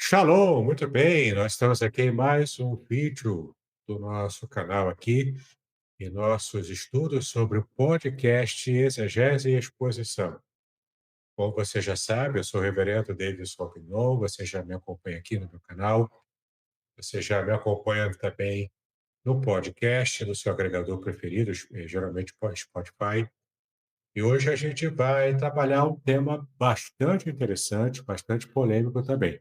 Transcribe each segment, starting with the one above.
Shalom, muito bem. Nós estamos aqui em mais um vídeo do nosso canal aqui, em nossos estudos sobre o podcast Exegese e Exposição. Como você já sabe, eu sou o reverendo Davidson Pignon, você já me acompanha aqui no meu canal, você já me acompanha também no podcast, no seu agregador preferido, geralmente Spotify. E hoje a gente vai trabalhar um tema bastante interessante, bastante polêmico também.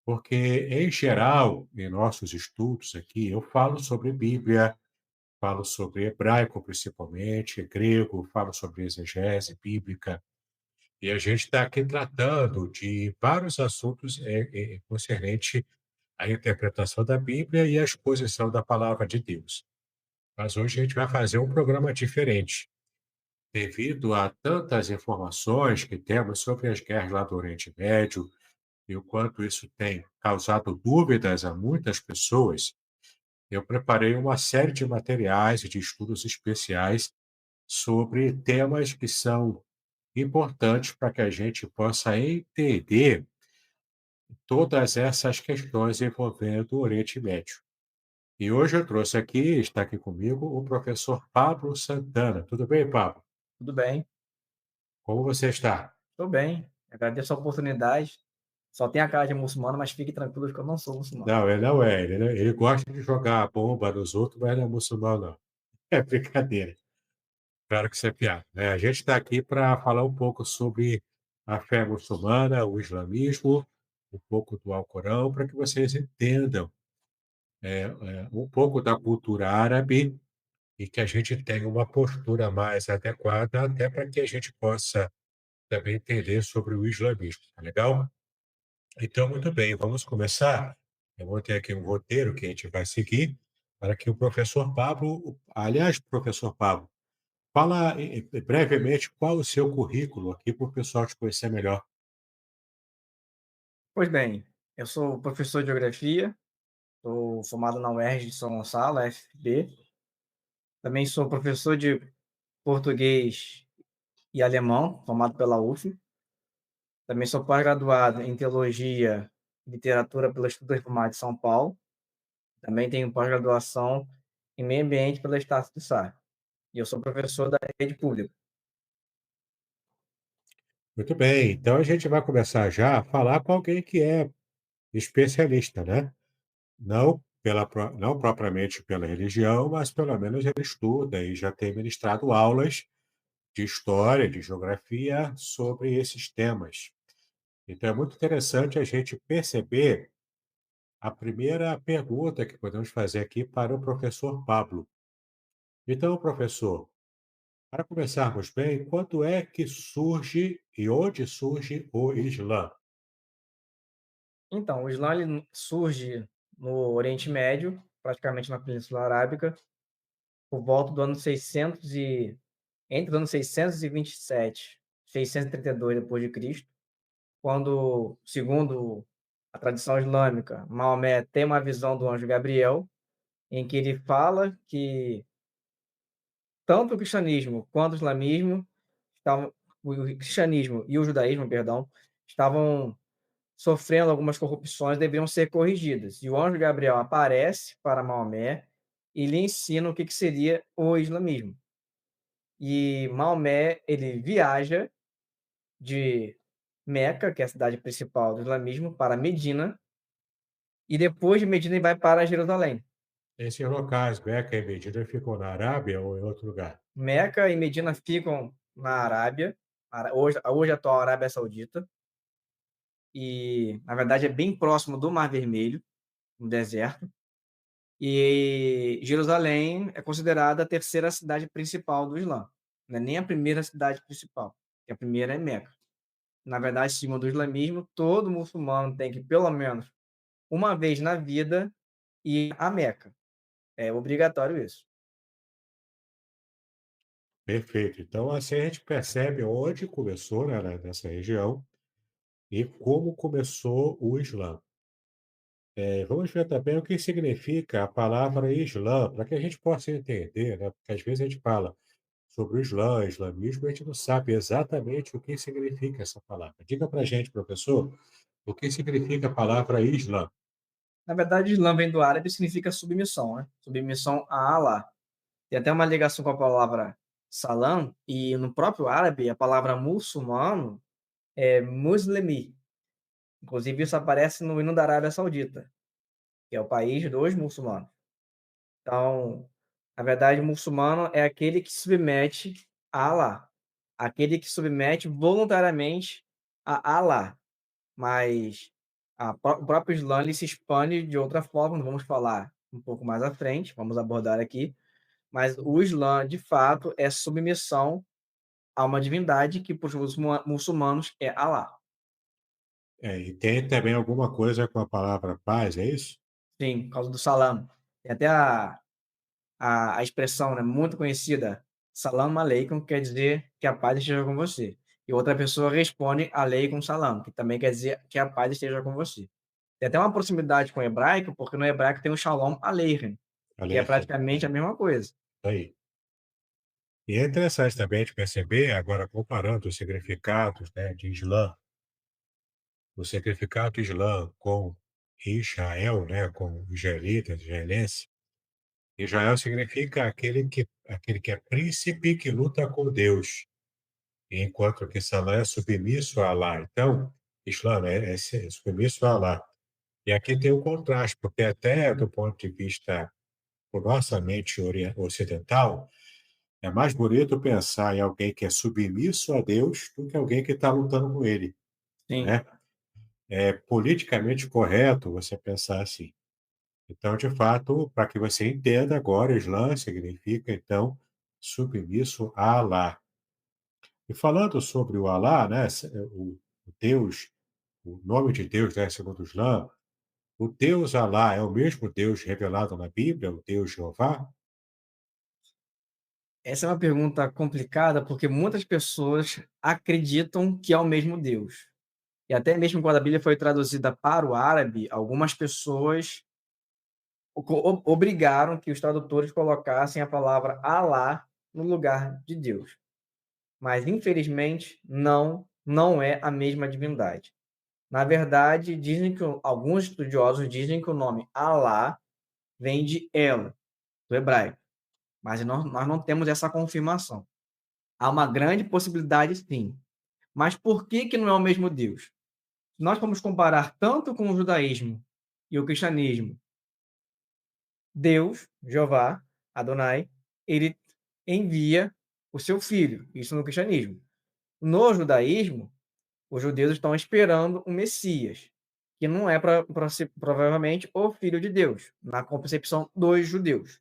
Porque, em geral, em nossos estudos aqui, eu falo sobre Bíblia, falo sobre hebraico principalmente, grego, falo sobre exegese bíblica, e a gente está aqui tratando de vários assuntos concernente à interpretação da Bíblia e à exposição da palavra de Deus. Mas hoje a gente vai fazer um programa diferente, devido a tantas informações que temos sobre as guerras lá do Oriente Médio, e o quanto isso tem causado dúvidas a muitas pessoas, eu preparei uma série de materiais e de estudos especiais sobre temas que são importantes para que a gente possa entender todas essas questões envolvendo o Oriente Médio. E hoje eu trouxe aqui, está aqui comigo, o professor Pablo Santana. Tudo bem, Pablo? Tudo bem, Como você está? estou bem. Agradeço a oportunidade. Só tem a cara de muçulmano, mas fique tranquilo que eu não sou muçulmano. Não, ele não é. Ele gosta de jogar a bomba nos outros, mas não é muçulmano, não. É brincadeira. Claro que isso é piada, né. A gente está aqui para falar um pouco sobre a fé muçulmana, o islamismo, um pouco do Alcorão, para que vocês entendam, um pouco da cultura árabe e que a gente tenha uma postura mais adequada, até para que a gente possa também entender sobre o islamismo, tá legal? Então, muito bem, vamos começar. Eu vou ter aqui um roteiro que a gente vai seguir para que o professor Pablo aliás, professor Pablo, fala brevemente qual o seu currículo aqui para o pessoal te conhecer melhor. Pois bem, eu sou professor de geografia, sou formado na UERJ de São Gonçalo, FB. Também sou professor de português e alemão, formado pela UF. Também sou pós-graduado em teologia e literatura pelo Instituto Reformado de São Paulo. Também tenho pós-graduação em meio ambiente pela Estácio do Sá. E eu sou professor da rede pública. Muito bem, então a gente vai começar já a falar com alguém que é especialista, né? Não propriamente pela religião, mas pelo menos ele estuda e já tem ministrado aulas de história, de geografia sobre esses temas. Então é muito interessante a gente perceber a primeira pergunta que podemos fazer aqui para o professor Pablo. Então, professor, para começarmos bem, quando é que surge e onde surge o Islã? Então, o Islã ele surge no Oriente Médio, praticamente na Península Arábica, por volta do ano 600 e entre os anos 627 e 632 depois de Cristo, quando, segundo a tradição islâmica, Maomé tem uma visão do anjo Gabriel, em que ele fala que tanto o cristianismo quanto o islamismo estavam o cristianismo e o judaísmo, perdão, estavam sofrendo algumas corrupções, deveriam ser corrigidas. E o anjo Gabriel aparece para Maomé e lhe ensina o que que seria o islamismo. E Maomé, ele viaja de Meca, que é a cidade principal do islamismo, para Medina, e depois de Medina ele vai para Jerusalém. Esses locais, Meca e Medina, ficam na Arábia ou em outro lugar? Meca e Medina ficam na Arábia, hoje a atual Arábia Saudita, e na verdade é bem próximo do Mar Vermelho, no deserto. E Jerusalém é considerada a terceira cidade principal do Islã, não é nem a primeira cidade principal, que a primeira é Meca. Na verdade, segundo o islamismo, todo muçulmano tem que, pelo menos uma vez na vida, ir a Meca. É obrigatório isso. Perfeito. Então, assim a gente percebe onde começou, né, nessa região e como começou o Islã. Vamos ver também o que significa a palavra Islã, para que a gente possa entender, né? Porque às vezes a gente fala sobre o Islã, islamismo, e a gente não sabe exatamente o que significa essa palavra. Diga para a gente, professor, O que significa a palavra Islã? Na verdade, Islã vem do árabe e significa submissão, né? Submissão a Allah. Tem até uma ligação com a palavra salam, e no próprio árabe, a palavra muçulmano é muslimi. Inclusive, isso aparece no hino da Arábia Saudita, que é o país dos muçulmanos. Então, na verdade, muçulmano é aquele que se submete a Allah, aquele que submete voluntariamente a Allah. Mas o próprio Islã ele se expande de outra forma, não vamos falar um pouco mais à frente, vamos abordar aqui, mas o Islã, de fato, é submissão a uma divindade que para os muçulmanos é Allah. E tem também alguma coisa com a palavra paz, é isso? Sim, por causa do salam. Tem até a expressão, né, muito conhecida, salam aleikum, quer dizer que a paz esteja com você. E outra pessoa responde aleikum salam, que também quer dizer que a paz esteja com você. Tem até uma proximidade com o hebraico, porque no hebraico tem o shalom aleichem, que é Aleichem, praticamente a mesma coisa. aí. E é interessante também de perceber, agora comparando os significados, né, de Islã, o significado Islã com Israel, né, com israelita, israelense. Israel significa aquele que é príncipe que luta com Deus, enquanto que Salã é submisso a Alá. Então, Islã é submisso a Alá. E aqui tem um contraste, porque até do ponto de vista por nossa mente ocidental, é mais bonito pensar em alguém que é submisso a Deus do que alguém que está lutando com ele, Sim. né? É politicamente correto você pensar assim. Então, de fato, para que você entenda agora, Islã significa, então, submisso a Alá. E falando sobre o Alá, né, o Deus, o nome de Deus, né, segundo o Islã, o Deus Alá é o mesmo Deus revelado na Bíblia, o Deus Jeová? Essa é uma pergunta complicada, porque muitas pessoas acreditam que é o mesmo Deus. E até mesmo quando a Bíblia foi traduzida para o árabe, algumas pessoas obrigaram que os tradutores colocassem a palavra Allah no lugar de Deus. Mas, infelizmente, não é a mesma divindade. Na verdade, dizem que alguns estudiosos dizem que o nome Allah vem de El, do hebraico, mas nós não temos essa confirmação. Há uma grande possibilidade, sim. Mas por que que não é o mesmo Deus? Se nós formos comparar tanto com o judaísmo e o cristianismo, Deus, Jeová, Adonai, ele envia o seu filho, isso no cristianismo. No judaísmo, os judeus estão esperando o Messias, que não é para ser provavelmente o filho de Deus, na concepção dos judeus.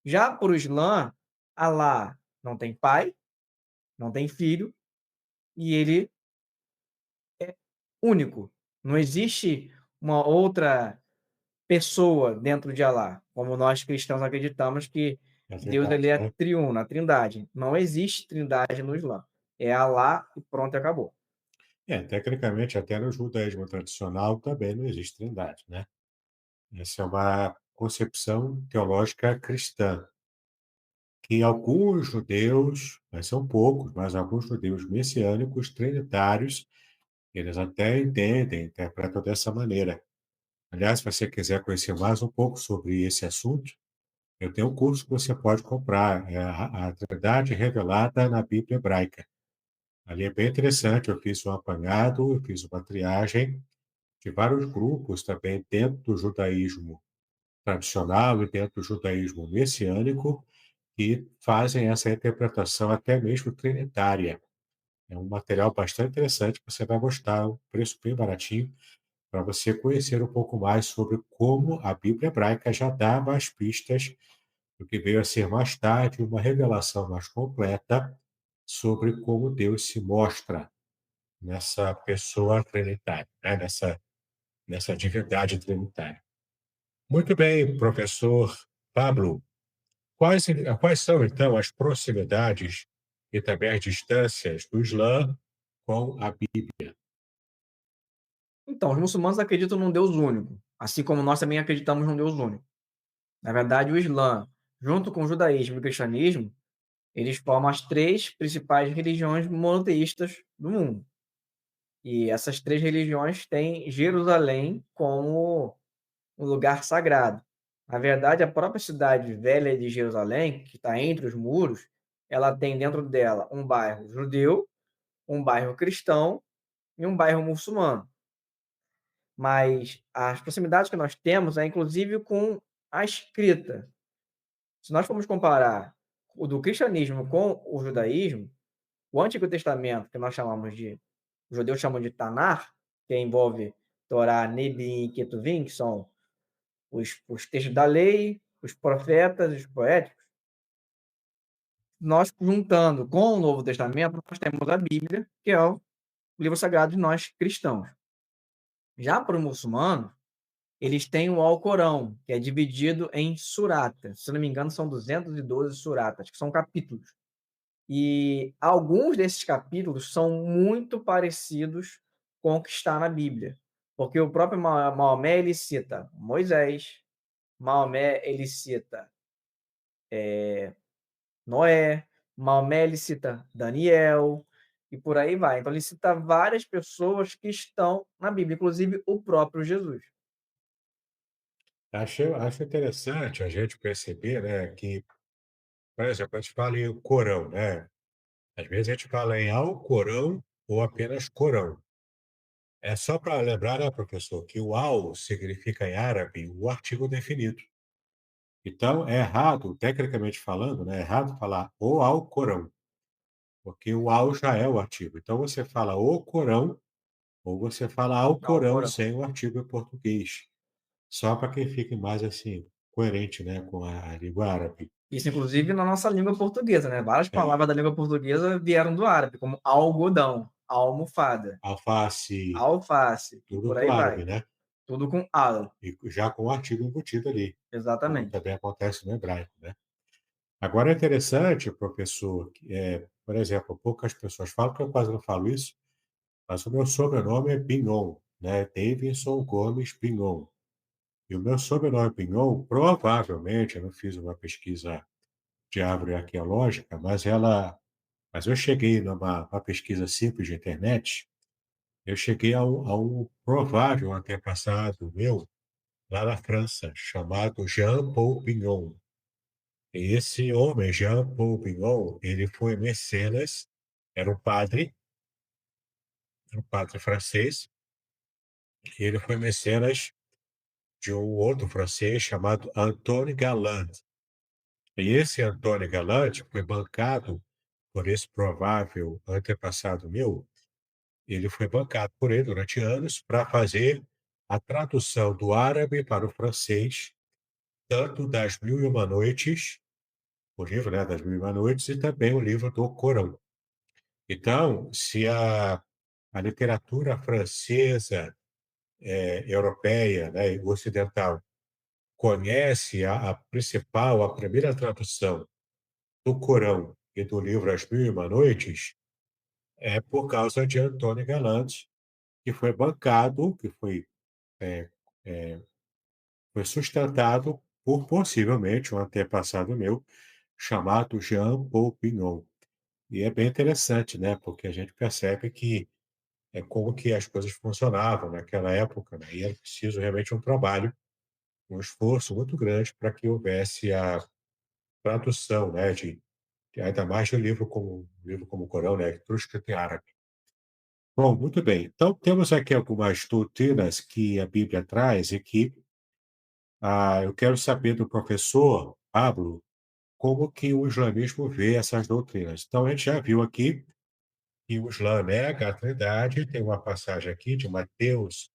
Já para o Islã, Alá não tem pai, não tem filho, e ele é único. Não existe uma outra pessoa dentro de Alá, como nós cristãos acreditamos que É Deus verdade, ele é né? triuno, a trindade. Não existe trindade no Islã. É Alá e pronto, acabou. Tecnicamente, até no judaísmo tradicional também não existe trindade, né? Essa é uma concepção teológica cristã, que alguns judeus, mas são poucos, mas alguns judeus messiânicos trinitários, eles até entendem, interpretam dessa maneira. Aliás, se você quiser conhecer mais um pouco sobre esse assunto, eu tenho um curso que você pode comprar, é a Trindade Revelada na Bíblia Hebraica. Ali é bem interessante, eu fiz um apanhado, eu fiz uma triagem de vários grupos também dentro do judaísmo tradicional e dentro do judaísmo messiânico, que fazem essa interpretação até mesmo trinitária. É um material bastante interessante, você vai gostar, um preço bem baratinho, para você conhecer um pouco mais sobre como a Bíblia hebraica já dava as pistas do que veio a ser mais tarde uma revelação mais completa sobre como Deus se mostra nessa pessoa trinitária, né? Nessa divindade trinitária. Muito bem, professor Pablo. Quais são, então, as proximidades e também as distâncias do Islã com a Bíblia? Então, os muçulmanos acreditam num Deus único, assim como nós também acreditamos num Deus único. Na verdade, o Islã, junto com o judaísmo e o cristianismo, eles formam as três principais religiões monoteístas do mundo. E essas 3 religiões têm Jerusalém como um lugar sagrado. Na verdade, a própria cidade velha de Jerusalém, que está entre os muros, ela tem dentro dela um bairro judeu, um bairro cristão e um bairro muçulmano. Mas as proximidades que nós temos é inclusive com a escrita. Se nós formos comparar o do cristianismo com o judaísmo, o Antigo Testamento, que nós chamamos de os judeus chamam de Tanar, que envolve Torá, Nebi e Ketuvim, que são os textos da lei, os profetas, os poéticos, nós juntando com o Novo Testamento, nós temos a Bíblia, que é o livro sagrado de nós cristãos. Já para o muçulmano, eles têm o Alcorão, que é dividido em suratas. Se não me engano, são 212 suratas, que são capítulos. E alguns desses capítulos são muito parecidos com o que está na Bíblia, porque o próprio Maomé ele cita Moisés, Maomé ele cita Noé, Maomé ele cita Daniel e por aí vai. Então ele cita várias pessoas que estão na Bíblia, inclusive o próprio Jesus. Acho interessante a gente perceber, né, que, por exemplo, a gente fala em Corão, né? Às vezes a gente fala em Alcorão ou apenas Corão. É só para lembrar, né, professor, que o al significa em árabe o artigo definido. Então, é errado, tecnicamente falando, né, é errado falar o Alcorão, porque o al já é o artigo. Então, você fala o Corão ou você fala Alcorão Alcorão. sem o artigo em português. Só para que fique mais assim, coerente, né, com a língua árabe. Isso, inclusive, na nossa língua portuguesa, né? Várias É, palavras da língua portuguesa vieram do árabe, como algodão, almofada, alface, alface e tudo por do aí árabe, vai. né? Tudo com al, E já com o artigo embutido ali, como exatamente. também acontece no hebraico, né? Agora é interessante, professor, por exemplo, poucas pessoas falam, que eu quase não falo isso, mas o meu sobrenome é Pinhon, né? Davidson Gomes Pinhon. E o meu sobrenome Pinhon, provavelmente, eu não fiz uma pesquisa de árvore arqueológica, mas eu cheguei numa pesquisa simples de internet, eu cheguei a um provável antepassado meu lá na França, chamado Jean-Paul Pignon. E esse homem, Jean-Paul Pignon, ele foi mecenas, era um padre francês, e ele foi mecenas de um outro francês chamado Antoine Galland. E esse Antoine Galland foi bancado por esse provável antepassado meu. Ele foi bancado por ele durante anos para fazer a tradução do árabe para o francês, tanto das Mil e Uma Noites, o livro, né, das Mil e Uma Noites, e também o livro do Corão. Então, se a literatura francesa, europeia, né, e ocidental conhece a principal, a primeira tradução do Corão e do livro As Mil e Uma Noites, é por causa de Antônio Galante, que foi bancado, que é, é, foi sustentado por possivelmente um antepassado meu chamado Jean Paul Pignon. E é bem interessante, né? Porque a gente percebe que é como que as coisas funcionavam naquela época, né? E era preciso realmente um trabalho, um esforço muito grande para que houvesse a tradução, né? Ainda mais de um livro como o Corão, né? Tudo escrito em árabe. Bom, muito bem. Então, temos aqui algumas doutrinas que a Bíblia traz e que eu quero saber do professor Pablo como que o islamismo vê essas doutrinas. Então, a gente já viu aqui que o Islã nega a Trindade, tem uma passagem aqui de Mateus,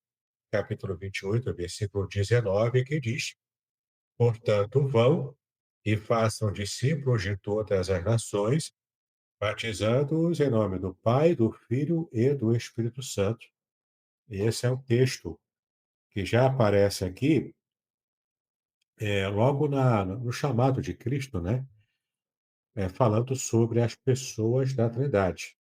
capítulo 28, versículo 19, que diz: Portanto, vão e façam discípulos de todas as nações, batizando-os em nome do Pai, do Filho e do Espírito Santo. Esse é o texto que já aparece aqui, logo no chamado de Cristo, né? Falando sobre as pessoas da Trindade.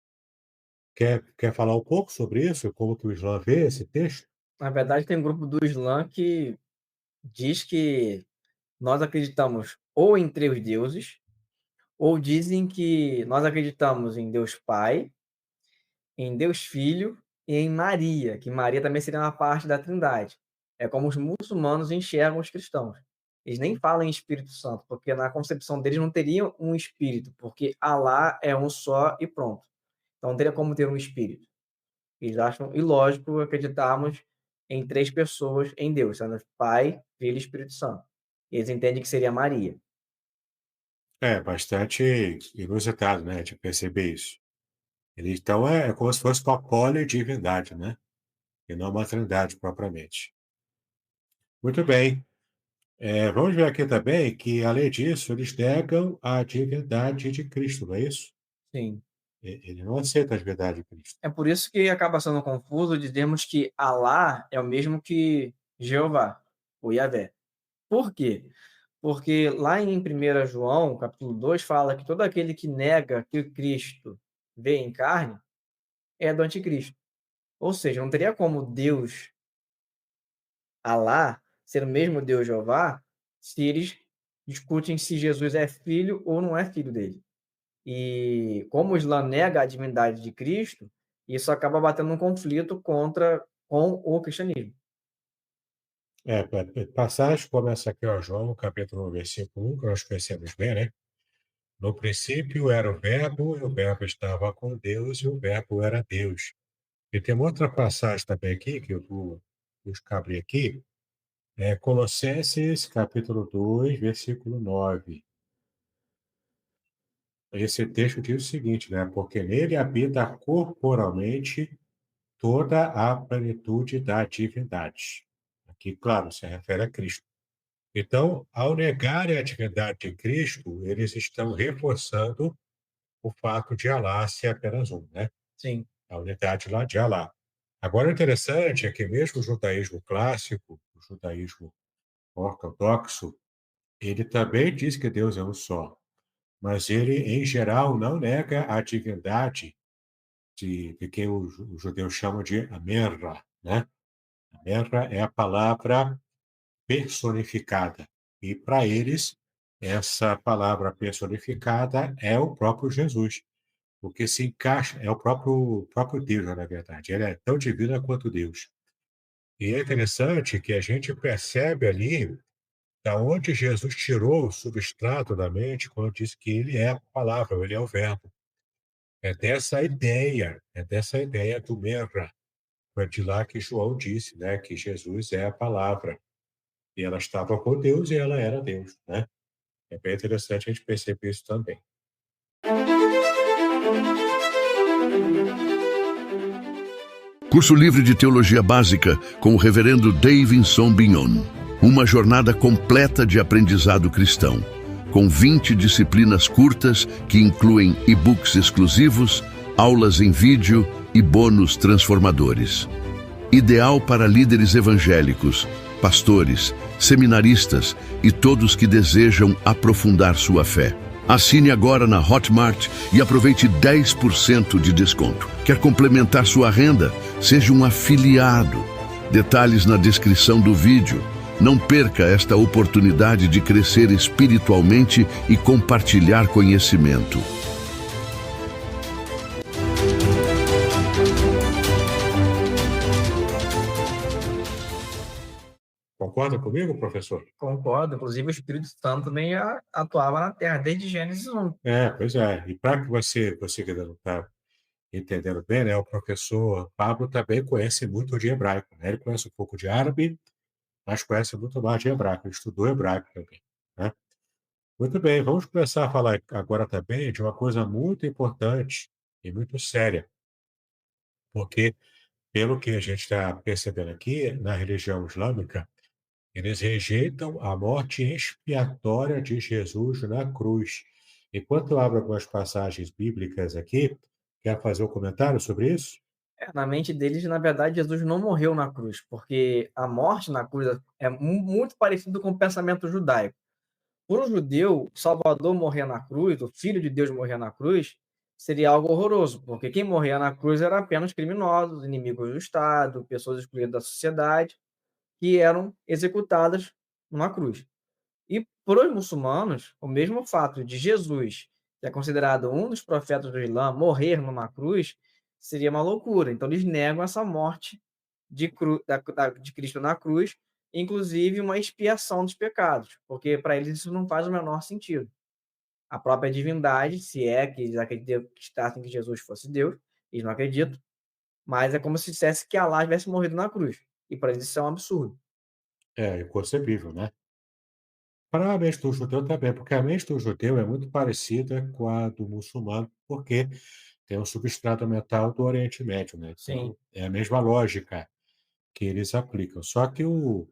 Quer falar um pouco sobre isso? Como que o Islã vê esse texto? Na verdade, tem um grupo do Islã que diz que nós acreditamos ou em 3 deuses, ou dizem que nós acreditamos em Deus Pai, em Deus Filho e em Maria, que Maria também seria uma parte da Trindade. É como os muçulmanos enxergam os cristãos. Eles nem falam em Espírito Santo, porque na concepção deles não teria um espírito, porque Alá é um só e pronto. Então não teria como ter um espírito. Eles acham ilógico acreditarmos em 3 pessoas em Deus, sendo Pai, Filho e Espírito Santo. Eles entendem que seria Maria. É bastante inusitado, né, de perceber isso. Ele então é como se fosse uma polidivindade, né, e não uma trindade propriamente. Muito bem. Vamos ver aqui também que, além disso, eles negam a divindade de Cristo, não é isso? Sim. Ele não aceita a divindade de Cristo. É por isso que acaba sendo confuso dizermos que Alá é o mesmo que Jeová, ou Yahvé. Por quê? Porque lá em 1 João, capítulo 2, fala que todo aquele que nega que o Cristo veio em carne é do anticristo. Ou seja, não teria como Deus, Alá, ser o mesmo Deus Jeová, se eles discutem se Jesus é filho ou não é filho dele. E como o Islã nega a divindade de Cristo, isso acaba batendo um conflito com o cristianismo. Passagem começa aqui, ó, João, capítulo 1, versículo 1, que nós conhecemos bem, né? No princípio era o Verbo, e o Verbo estava com Deus, e o Verbo era Deus. E tem uma outra passagem também aqui, que eu vou buscar abrir aqui, Colossenses, capítulo 2, versículo 9. Esse texto diz o seguinte, né? Porque nele habita corporalmente toda a plenitude da divindade. Aqui, claro, se refere a Cristo. Então, ao negarem a divindade de Cristo, eles estão reforçando o fato de Alá ser apenas um, né? Sim, A unidade lá de Alá. Agora, o interessante é que mesmo o judaísmo clássico, o judaísmo ortodoxo, ele também diz que Deus é um só, mas ele, em geral, não nega a divindade de quem os judeus chamam de Amerra, né? Amerra é a palavra personificada. E para eles, essa palavra personificada é o próprio Jesus, porque se encaixa, é o próprio Deus, na verdade. Ele é tão divino quanto Deus. E é interessante que a gente percebe ali da onde Jesus tirou o substrato da mente quando diz que ele é a palavra, ele é o verbo. É dessa ideia do Merra. Foi de lá que João disse, né, que Jesus é a palavra. E ela estava com Deus e ela era Deus, né? É bem interessante a gente perceber isso também. Curso livre de Teologia Básica com o Reverendo Davidson Bignon. Uma jornada completa de aprendizado cristão, com 20 disciplinas curtas que incluem e-books exclusivos, aulas em vídeo e bônus transformadores. Ideal para líderes evangélicos, pastores, seminaristas e todos que desejam aprofundar sua fé. Assine agora na Hotmart e aproveite 10% de desconto. Quer complementar sua renda? Seja um afiliado. Detalhes na descrição do vídeo. Não perca esta oportunidade de crescer espiritualmente e compartilhar conhecimento. Concorda comigo, professor? concordo. Inclusive, o Espírito Santo também atuava na Terra desde Gênesis 1. Pois é. E para que você que ainda não está entendendo bem, né, o professor Pablo também conhece muito de hebraico, né? Ele conhece um pouco de árabe, mas conhece muito mais de hebraico. Ele estudou hebraico também, né? Muito bem, vamos começar a falar agora também de uma coisa muito importante e muito séria, porque, pelo que a gente está percebendo aqui, na religião islâmica, eles rejeitam a morte expiatória de Jesus na cruz. Enquanto eu abro algumas passagens bíblicas aqui, quer fazer um comentário sobre isso? Na mente deles, na verdade, Jesus não morreu na cruz, porque a morte na cruz é muito parecido com o pensamento judaico. Para o judeu, o Salvador morrer na cruz, o Filho de Deus morrer na cruz, seria algo horroroso, porque quem morria na cruz era apenas criminosos, inimigos do Estado, pessoas excluídas da sociedade, que eram executadas numa cruz. E para os muçulmanos, o mesmo fato de Jesus, que é considerado um dos profetas do Islã, morrer numa cruz, seria uma loucura. Então eles negam essa morte de Cristo na cruz, inclusive uma expiação dos pecados, porque para eles isso não faz o menor sentido. A própria divindade, se é que eles acreditassem que Jesus fosse Deus, eles não acreditam, mas é como se dissesse que Alá tivesse morrido na cruz, e para eles isso é um absurdo. É inconcebível, né? Para a mente do judeu também, porque a mente do judeu é muito parecida com a do muçulmano, porque tem um substrato mental do Oriente Médio, né? Sim, Então, é a mesma lógica que eles aplicam. Só que o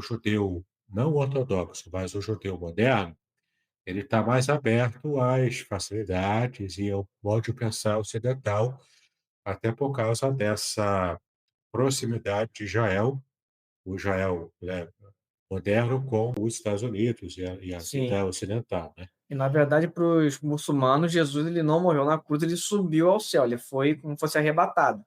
judeu não ortodoxo, mas o judeu moderno, ele está mais aberto às facilidades e ao modo de pensar ocidental, até por causa dessa proximidade de Israel, o Israel, né, moderno com os Estados Unidos e a sim. vida ocidental, né? E na verdade para os muçulmanos, Jesus ele não morreu na cruz, ele subiu ao céu, ele foi como fosse arrebatado.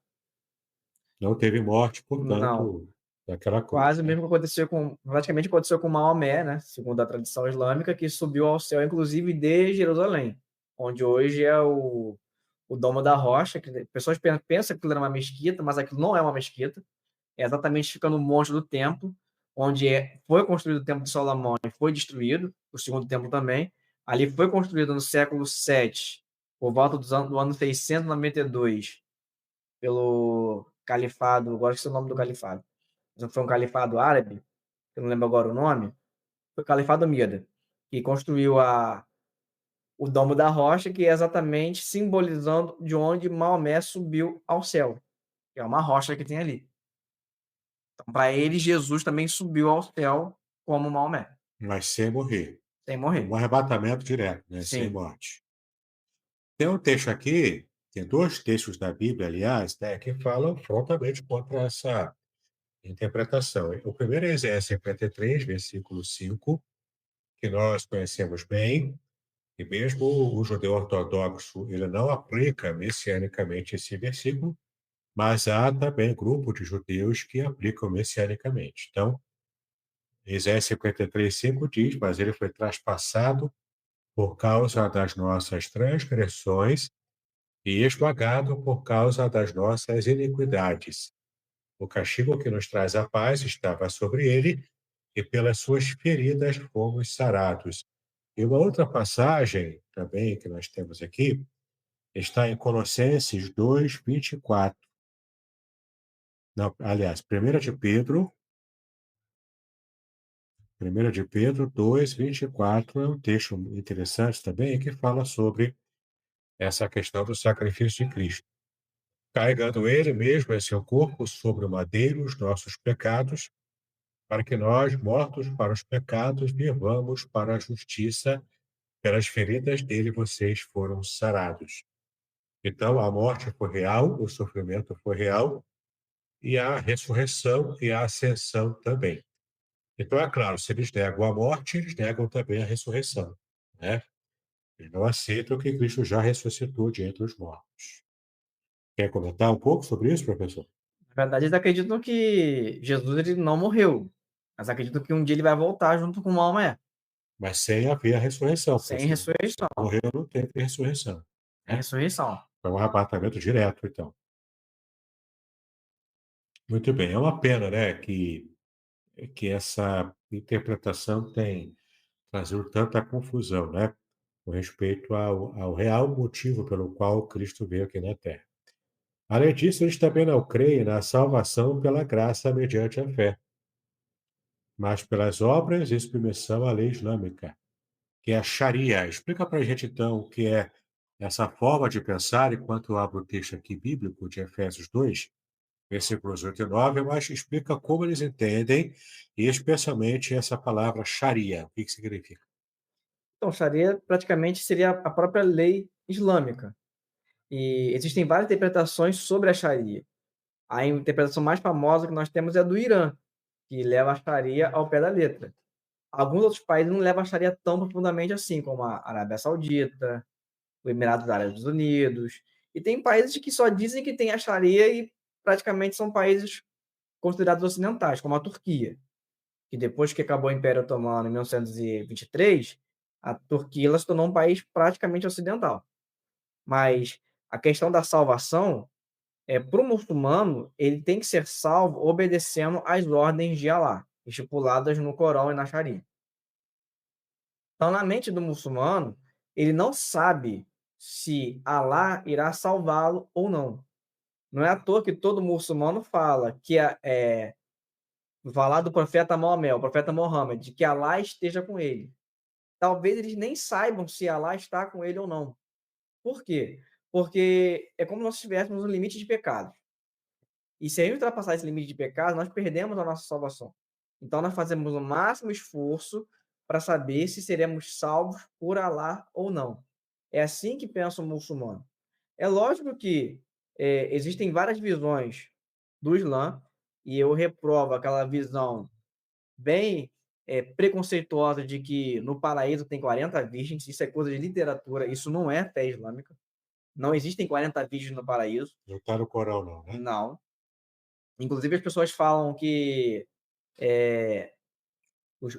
Não teve morte, Não. portanto, daquela cruz, Quase o né? mesmo que aconteceu com praticamente aconteceu com Maomé, né, segundo a tradição islâmica, que subiu ao céu, inclusive de Jerusalém, onde hoje é o Domo da Rocha, que pessoas pensam que aquilo era uma mesquita, mas aquilo não é uma mesquita, é exatamente fica no monte do templo, onde foi construído o Templo de Salomão e foi destruído, o segundo templo também. Ali foi construído no século VII, por volta do ano 692, pelo califado, agora esqueci o nome do califado, foi um califado árabe, eu não lembro agora o nome, foi o Califado Mida, que construiu o Domo da Rocha, que é exatamente simbolizando de onde Maomé subiu ao céu, que é uma rocha que tem ali. Então, para ele, Jesus também subiu ao céu como Maomé, Mas sem morrer. sem Um morrer. arrebatamento direto, né? Sem Sim, morte. Tem um texto aqui, tem dois textos da Bíblia, aliás, né, que falam frontalmente contra essa interpretação. O primeiro é Isaías 53, versículo 5, que nós conhecemos bem, e mesmo o judeu ortodoxo, ele não aplica messianicamente esse versículo, mas há também grupo de judeus que aplicam messianicamente. Então, Isaías 53, 5 diz: Mas ele foi traspassado por causa das nossas transgressões e esmagado por causa das nossas iniquidades. O castigo que nos traz a paz estava sobre ele, e pelas suas feridas fomos sarados. E uma outra passagem também que nós temos aqui está em Colossenses 2, 24. Não, aliás, 1 de Pedro 2, 24 é um texto interessante também que fala sobre essa questão do sacrifício de Cristo. Carregando ele mesmo em seu corpo sobre o madeiro os nossos pecados, para que nós, mortos para os pecados, vivamos para a justiça. Pelas feridas dele vocês foram sarados. Então, a morte foi real, o sofrimento foi real, e a ressurreição e a ascensão também. Então, é claro, se eles negam a morte, eles negam também a ressurreição, né? Eles não aceitam que Cristo já ressuscitou de entre os mortos. Quer comentar um pouco sobre isso, professor? na verdade eles acreditam que Jesus ele não morreu, mas acreditam que um dia ele vai voltar junto com Maomé, Mas sem haver a ressurreição, porque sem se ressurreição, morreu, não teve ressurreição, sem né? ressurreição. Foi um arrebatamento direto, então. Muito bem, é uma pena, né, que essa interpretação tem trazido tanta confusão, né, com respeito ao real motivo pelo qual Cristo veio aqui na Terra. Além disso, eles também não creem na salvação pela graça mediante a fé, mas pelas obras e submissão à lei islâmica, que é a Sharia. Explica para a gente, então, o que é essa forma de pensar, enquanto eu abro o texto aqui bíblico de Efésios 2, versículos 8 e 9, mas explica como eles entendem, e especialmente essa palavra Sharia. O que significa? Então, Sharia praticamente seria a própria lei islâmica. E existem várias interpretações sobre a Sharia. A interpretação mais famosa que nós temos é a do Irã, que leva a Sharia ao pé da letra. Alguns outros países não levam a Sharia tão profundamente assim, como a Arábia Saudita, o Emirados Árabes Unidos. E tem países que só dizem que tem a Sharia e praticamente são países considerados ocidentais, como a Turquia, que depois que acabou o Império Otomano em 1923, a Turquia ela se tornou um país praticamente ocidental. Mas a questão da salvação Para o muçulmano, ele tem que ser salvo obedecendo às ordens de Alá, estipuladas no Corão e na Sharia. Então, na mente do muçulmano, ele não sabe se Alá irá salvá-lo ou não. Não é à toa que todo muçulmano fala que falar do profeta Maomé, o profeta Mohammed, que Alá esteja com ele. Talvez eles nem saibam se Alá está com ele ou não. Por quê? Porque é como nós tivéssemos um limite de pecado. E se a gente ultrapassar esse limite de pecado, nós perdemos a nossa salvação. Então, nós fazemos o máximo esforço para saber se seremos salvos por Alá ou não. É assim que pensa o muçulmano. É lógico que existem várias visões do Islã, e eu reprovo aquela visão bem preconceituosa de que no paraíso tem 40 virgens. Isso é coisa de literatura, isso não é fé islâmica. Não existem 40 virgens no paraíso. Não está no Corão, não, né? Não. Inclusive, as pessoas falam que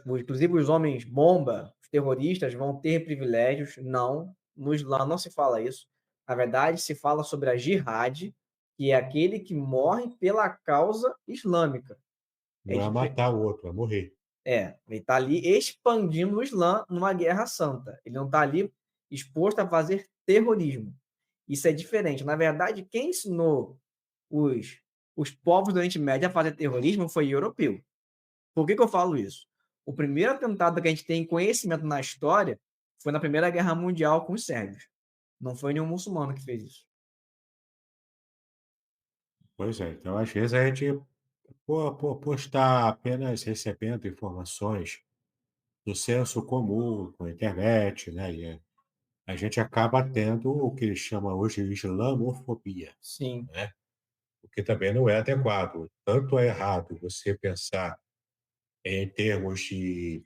inclusive os homens bomba, os terroristas, vão ter privilégios. Não, no Islã não se fala isso. Na verdade, se fala sobre a jihad, que é aquele que morre pela causa islâmica. Não é matar o outro, é morrer. Ele está ali expandindo o Islã numa guerra santa. Ele não está ali exposto a fazer terrorismo. Isso é diferente. Na verdade, quem ensinou os povos do Oriente Médio a fazer terrorismo foi europeu. Por que eu falo isso? O primeiro atentado que a gente tem conhecimento na história foi na Primeira Guerra Mundial com os sérvios. Não foi nenhum muçulmano que fez isso. Pois é, então às vezes a gente, por estar apenas recebendo informações do senso comum, com a internet, né? A gente acaba tendo o que eles chamam hoje de islamofobia, Sim, né? O que também não é adequado. Tanto é errado você pensar em termos de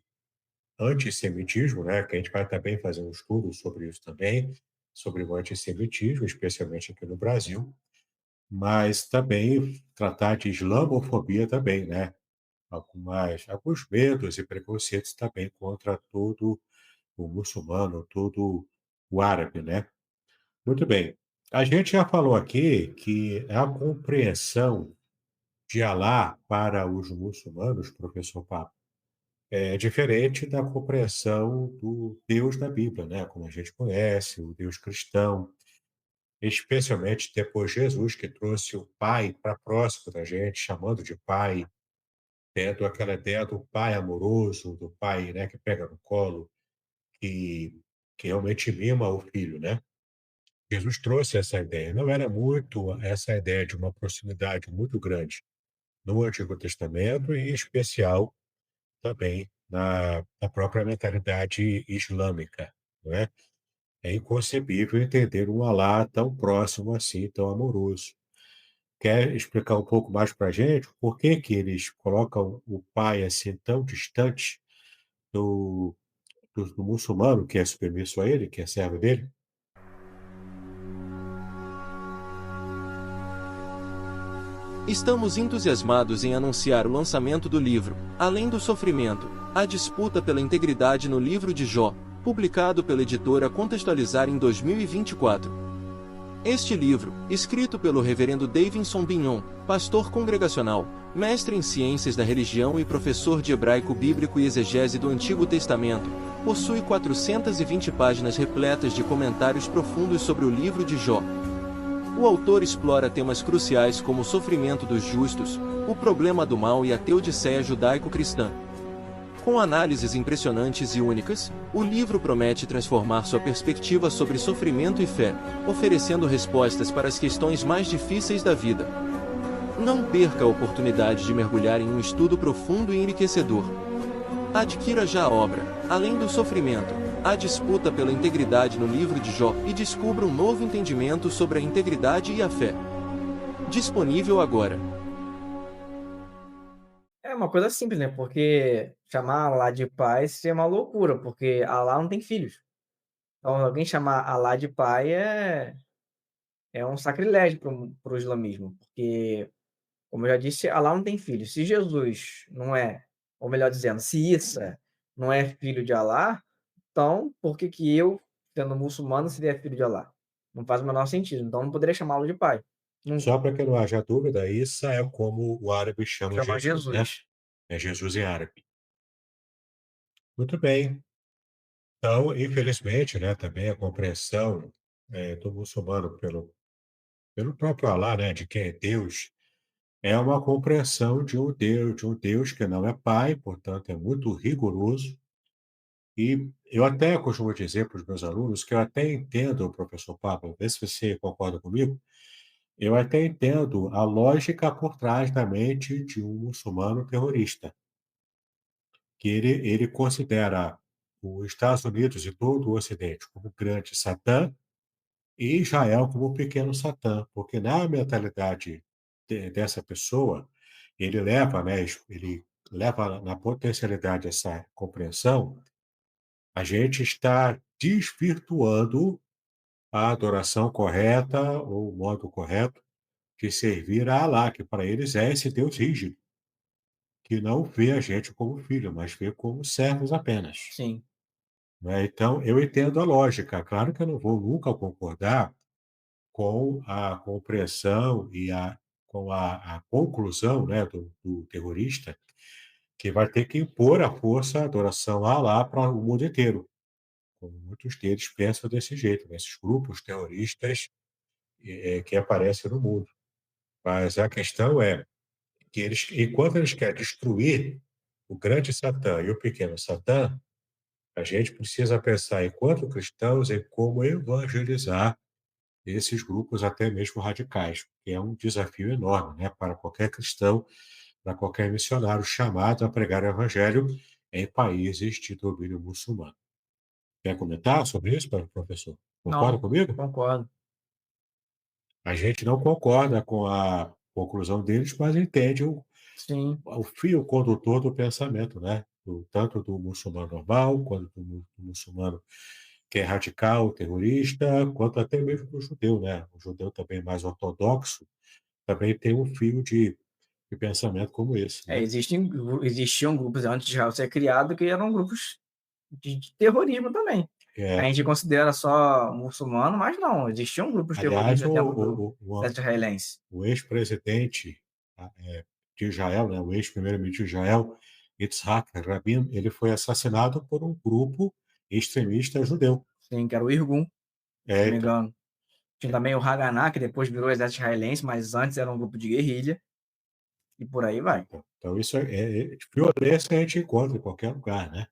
antissemitismo, né? Que a gente vai também fazer um estudo sobre isso também, sobre o antissemitismo, especialmente aqui no Brasil, mas também tratar de islamofobia também, né? Alguns medos e preconceitos também contra todo o muçulmano, todo o árabe, né? Muito bem. A gente já falou aqui que a compreensão de Alá para os muçulmanos, professor Papo, é diferente da compreensão do Deus da Bíblia, né? Como a gente conhece, o Deus cristão, especialmente depois de Jesus, que trouxe o Pai para próximo da gente, chamando de Pai, tendo aquela ideia do Pai amoroso, do Pai, né, que pega no colo, que, que realmente mima o filho, né? Jesus trouxe essa ideia. Não era muito essa ideia de uma proximidade muito grande no Antigo Testamento e, em especial, também na própria mentalidade islâmica, não é? É inconcebível entender um Alá tão próximo assim, tão amoroso. Quer explicar um pouco mais para a gente por que que eles colocam o pai assim tão distante do, do muçulmano, que é submisso a ele, que é servo dele? Estamos entusiasmados em anunciar o lançamento do livro, Além do Sofrimento, a disputa pela integridade no livro de Jó, publicado pela editora Contextualizar em 2024. Este livro, escrito pelo reverendo Davidson Bignon, pastor congregacional, mestre em ciências da religião e professor de hebraico bíblico e exegese do Antigo Testamento, possui 420 páginas repletas de comentários profundos sobre o livro de Jó. O autor explora temas cruciais como o sofrimento dos justos, o problema do mal e a teodiceia judaico-cristã. Com análises impressionantes e únicas, o livro promete transformar sua perspectiva sobre sofrimento e fé, oferecendo respostas para as questões mais difíceis da vida. Não perca a oportunidade de mergulhar em um estudo profundo e enriquecedor. Adquira já a obra, Além do Sofrimento, a disputa pela integridade no livro de Jó e descubra um novo entendimento sobre a integridade e a fé. Disponível agora. é uma coisa simples, né? Porque chamar Alá de pai seria uma loucura, porque Alá não tem filhos. Então, alguém chamar Alá de pai é um sacrilégio para o islamismo, porque, como eu já disse, Alá não tem filhos. Se Jesus não é, ou melhor dizendo, se Isa não é filho de Alá, então por que que eu, sendo muçulmano, seria filho de Alá? Não faz o menor sentido. Então, não poderia chamá-lo de pai. Não Só para que não haja dúvida, Issa é como o árabe chama chama Jesus, né? Jesus. É Jesus em árabe. Muito bem. Então, infelizmente, né, também a compreensão do muçulmano pelo próprio Alá, né, de quem é Deus, é uma compreensão de um Deus que não é pai, portanto, é muito rigoroso. E eu até costumo dizer para os meus alunos que eu até entendo, professor Pablo, vê se você concorda comigo, eu até entendo a lógica por trás da mente de um muçulmano terrorista, que ele considera os Estados Unidos e todo o Ocidente como grande Satã e Israel como o pequeno Satã, porque na mentalidade dessa pessoa, ele leva na potencialidade essa compreensão, a gente está desvirtuando a adoração correta ou o modo correto de servir a Alá, que para eles é esse Deus rígido, que não vê a gente como filho, mas vê como servos apenas. Sim, Né? Então, eu entendo a lógica. Claro que eu não vou nunca concordar com a compreensão e com a conclusão, né, do terrorista, que vai ter que impor à força a adoração a Alá para o mundo inteiro. Como muitos deles pensam desse jeito, né? Esses grupos terroristas que aparecem no mundo. Mas a questão é que eles, enquanto eles querem destruir o grande Satã e o pequeno Satã, a gente precisa pensar, enquanto cristãos, em como evangelizar esses grupos, até mesmo radicais, que é um desafio enorme, né, para qualquer cristão, para qualquer missionário chamado a pregar o evangelho em países de domínio muçulmano. Quer comentar sobre isso, professor? Concorda não, comigo? concordo. A gente não concorda com a conclusão deles, mas entende Sim, o fio condutor do pensamento, né? Tanto do muçulmano normal, quanto do muçulmano que é radical, terrorista, quanto até mesmo do judeu, né? O judeu também mais ortodoxo também tem um fio de pensamento como esse, né? existiam grupos antes de Israel ser criado que eram grupos de terrorismo também. A É, gente considera só muçulmano, mas não, existiam grupos aliás, terroristas dentro do o exército israelense. o ex-presidente de Israel, né? O ex-primeiro-ministro de Israel, Yitzhak Rabin, ele foi assassinado por um grupo extremista judeu. Sim, que era o Irgun, se É, não me então, engano. Tinha também o Haganah, que depois virou exército israelense, mas antes era um grupo de guerrilha, e por aí vai. então isso violência a gente encontra em qualquer lugar, né?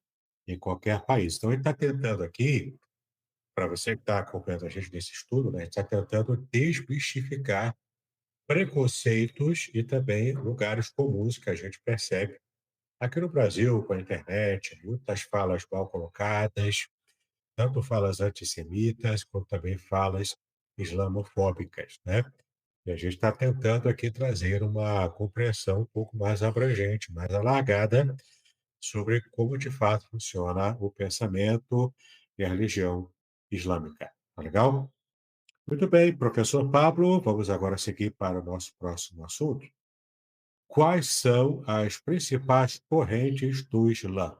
Em qualquer país. Então, ele está tentando aqui, para você que está acompanhando a gente nesse estudo, né, a gente está tentando desmistificar preconceitos e também lugares comuns que a gente percebe aqui no Brasil, com a internet, muitas falas mal colocadas, tanto falas antissemitas, como também falas islamofóbicas, né? E a gente está tentando aqui trazer uma compreensão um pouco mais abrangente, mais alargada, sobre como de fato funciona o pensamento e a religião islâmica. Tá legal? Muito bem, professor Pablo, vamos agora seguir para o nosso próximo assunto. Quais são as principais correntes do Islã?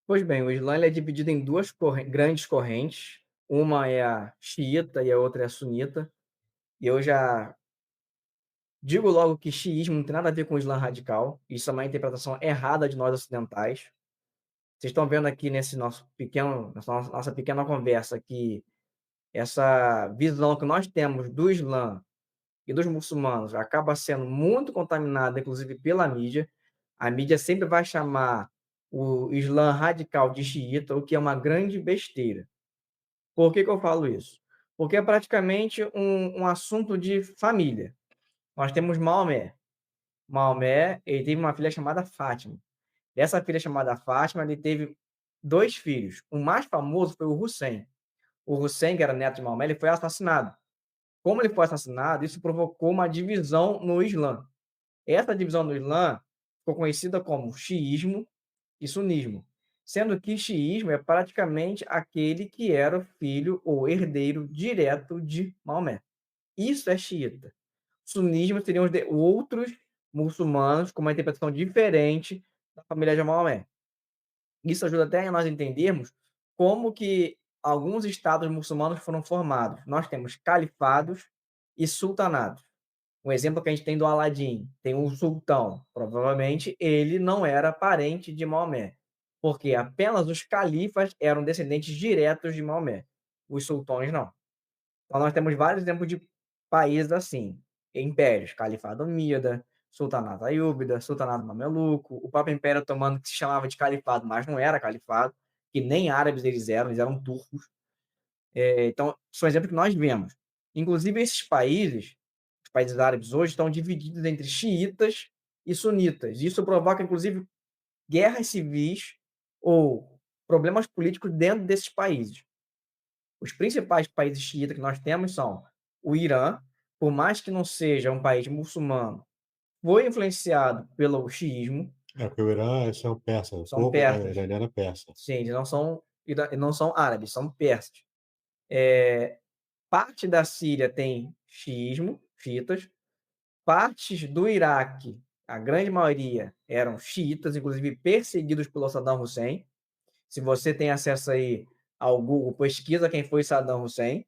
Pois bem, o Islã ele é dividido em duas grandes correntes. Uma é a xiita e a outra é a sunita. E eu já digo logo que xiismo não tem nada a ver com o Islã radical. Isso é uma interpretação errada de nós ocidentais. Vocês estão vendo aqui nessa nossa pequena conversa que essa visão que nós temos do Islã e dos muçulmanos acaba sendo muito contaminada, inclusive pela mídia. A mídia sempre vai chamar o Islã radical de xiita, o que é uma grande besteira. Por que eu falo isso? Porque é praticamente um assunto de família. Nós temos Maomé. Maomé, ele teve uma filha chamada Fátima. Dessa filha chamada Fátima, ele teve dois filhos. O mais famoso foi o Hussein. O Hussein, que era neto de Maomé, ele foi assassinado. Como ele foi assassinado, isso provocou uma divisão no Islã. Essa divisão no Islã ficou conhecida como xiismo e sunismo, sendo que xiismo é praticamente aquele que era o filho ou herdeiro direto de Maomé. Isso é xiita. Sunismo seriam os outros muçulmanos com uma interpretação diferente da família de Maomé. Isso ajuda até a nós entendermos como que alguns estados muçulmanos foram formados. Nós temos califados e sultanatos. Um exemplo que a gente tem do Aladim, tem um sultão, provavelmente ele não era parente de Maomé, porque apenas os califas eram descendentes diretos de Maomé, os sultões não. Então nós temos vários exemplos de países assim, impérios, Califado Omíada, Sultanato Aiúbida, Sultanato Mameluco, o próprio Império Otomano que se chamava de Califado, mas não era Califado, que nem árabes eles eram turcos. Então, são exemplos que nós vemos. Inclusive, esses países, os países árabes hoje, estão divididos entre xiitas e sunitas. Isso provoca, inclusive, guerras civis ou problemas políticos dentro desses países. Os principais países xiitas que nós temos são o Irã, por mais que não seja um país muçulmano, foi influenciado pelo xiismo, Porque o Irã são persas, o são povo persas. iraniano é persa. Sim, eles não são árabes, são persas. Parte da Síria tem xiismo, xiitas. Partes do Iraque, a grande maioria eram xiitas, inclusive perseguidos pelo Saddam Hussein. Se você tem acesso aí ao Google, pesquisa quem foi Saddam Hussein.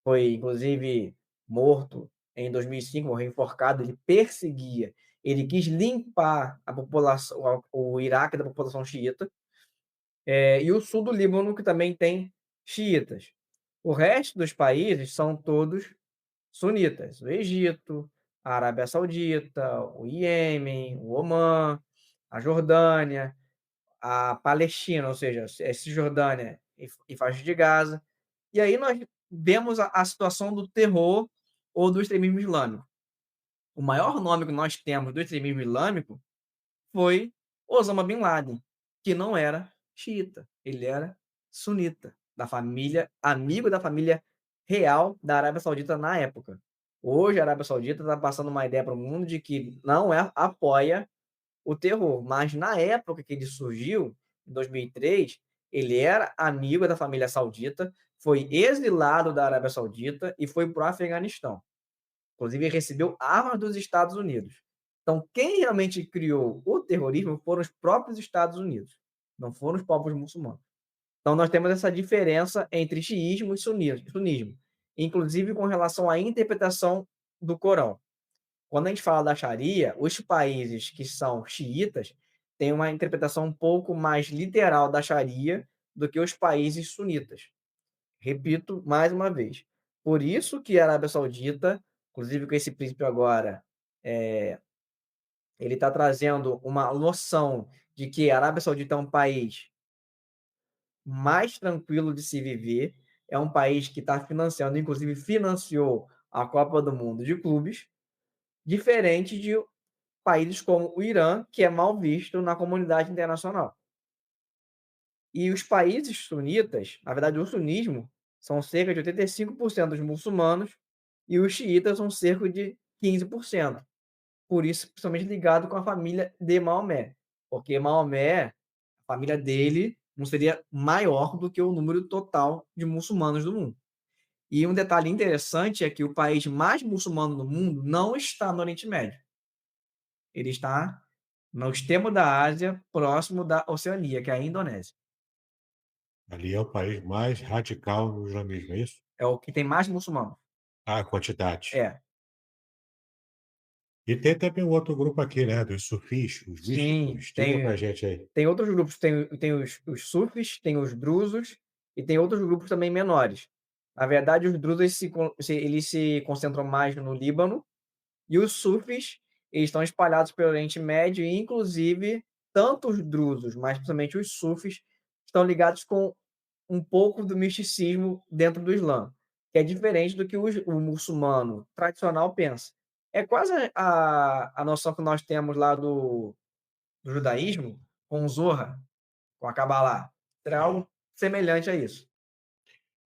Foi, inclusive, morto em 2005, morreu enforcado. Ele perseguia, ele quis limpar a população, o Iraque da população xiita. E o sul do Líbano, que também tem xiitas. O resto dos países são todos sunitas, o Egito, a Arábia Saudita, o Iêmen, o Omã, a Jordânia, a Palestina, ou seja, Cisjordânia e faixa de Gaza. E aí nós vemos a situação do terror ou do extremismo islâmico. O maior nome que nós temos do extremismo islâmico foi Osama Bin Laden, que não era xiita, ele era sunita, da família, amigo da família real da Arábia Saudita na época. Hoje a Arábia Saudita está passando uma ideia para o mundo de que não apoia o terror, mas na época que ele surgiu, em 2003, ele era amigo da família saudita, foi exilado da Arábia Saudita e foi para o Afeganistão. Inclusive, recebeu armas dos Estados Unidos. Então, quem realmente criou o terrorismo foram os próprios Estados Unidos, não foram os povos muçulmanos. Então, nós temos essa diferença entre xiismo e sunismo, inclusive com relação à interpretação do Corão. Quando a gente fala da Sharia, os países que são xiitas têm uma interpretação um pouco mais literal da Sharia do que os países sunitas. Repito mais uma vez. Por isso que a Arábia Saudita, inclusive com esse príncipe agora, ele está trazendo uma noção de que a Arábia Saudita é um país mais tranquilo de se viver, é um país que está financiando, inclusive financiou a Copa do Mundo de clubes, diferente de países como o Irã, que é mal visto na comunidade internacional. E os países sunitas, na verdade, o sunismo, são cerca de 85% dos muçulmanos e os xiitas são cerca de 15%. Por isso, principalmente ligado com a família de Maomé, porque Maomé, a família dele, não seria maior do que o número total de muçulmanos do mundo. E um detalhe interessante é que o país mais muçulmano do mundo não está no Oriente Médio. Ele está no extremo da Ásia, próximo da Oceania, que é a Indonésia. Ali é o país mais radical no islamismo, é isso? É o que tem mais muçulmanos. Ah, a quantidade. É. E tem também um outro grupo aqui, né, dos sufis, os Sim, místicos. Diga pra gente aí. tem outros grupos, tem os sufis, tem os drusos e tem outros grupos também menores. Na verdade, os drusos eles se concentram mais no Líbano e os sufis eles estão espalhados pelo Oriente Médio e, inclusive, tanto os drusos, mas principalmente os sufis, estão ligados com um pouco do misticismo dentro do Islã, que é diferente do que o muçulmano tradicional pensa. É quase a noção que nós temos lá do judaísmo com o Zohar, com a Kabbalah. Será algo semelhante a isso.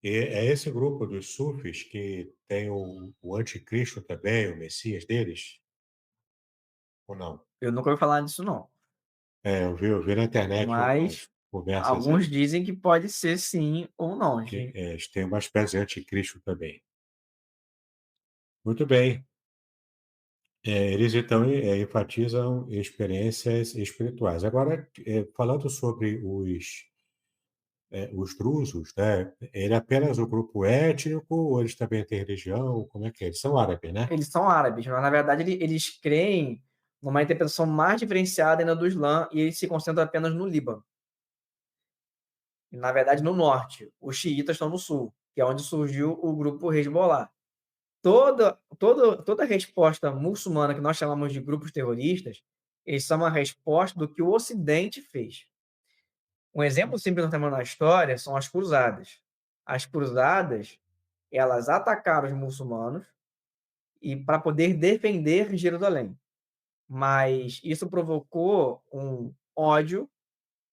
E é esse grupo dos sufis que tem o anticristo também, o Messias deles? Ou não? Eu nunca ouvi falar disso, não. Eu vi na internet Mas umas conversas alguns aí, dizem que pode ser sim ou não. que eles têm uma espécie de anticristo também. Muito bem. Eles então enfatizam experiências espirituais. Agora, falando sobre os drusos, né, ele é apenas um grupo étnico ou eles também têm religião? Como é que é? Eles são árabes, né? Eles são árabes, mas na verdade eles creem numa interpretação mais diferenciada ainda do Islã e eles se concentram apenas no Líbano. E, na verdade, no norte. Os xiitas estão no sul, que é onde surgiu o grupo Hezbollah. Toda resposta muçulmana que nós chamamos de grupos terroristas, eles são uma resposta do que o Ocidente fez. Um exemplo simples que nós temos na história são as cruzadas. As cruzadas, elas atacaram os muçulmanos e para poder defender Jerusalém. Mas isso provocou um ódio,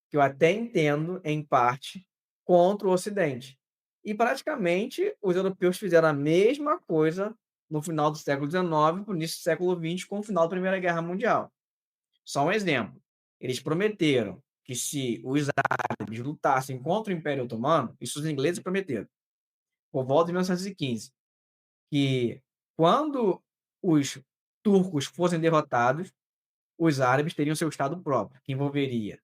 que eu até entendo, em parte, contra o Ocidente. E praticamente os europeus fizeram a mesma coisa no final do século XIX, para o início do século XX, com o final da Primeira Guerra Mundial. Só um exemplo. Eles prometeram que se os árabes lutassem contra o Império Otomano, isso os ingleses prometeram, por volta de 1915, que quando os turcos fossem derrotados, os árabes teriam seu Estado próprio, que envolveria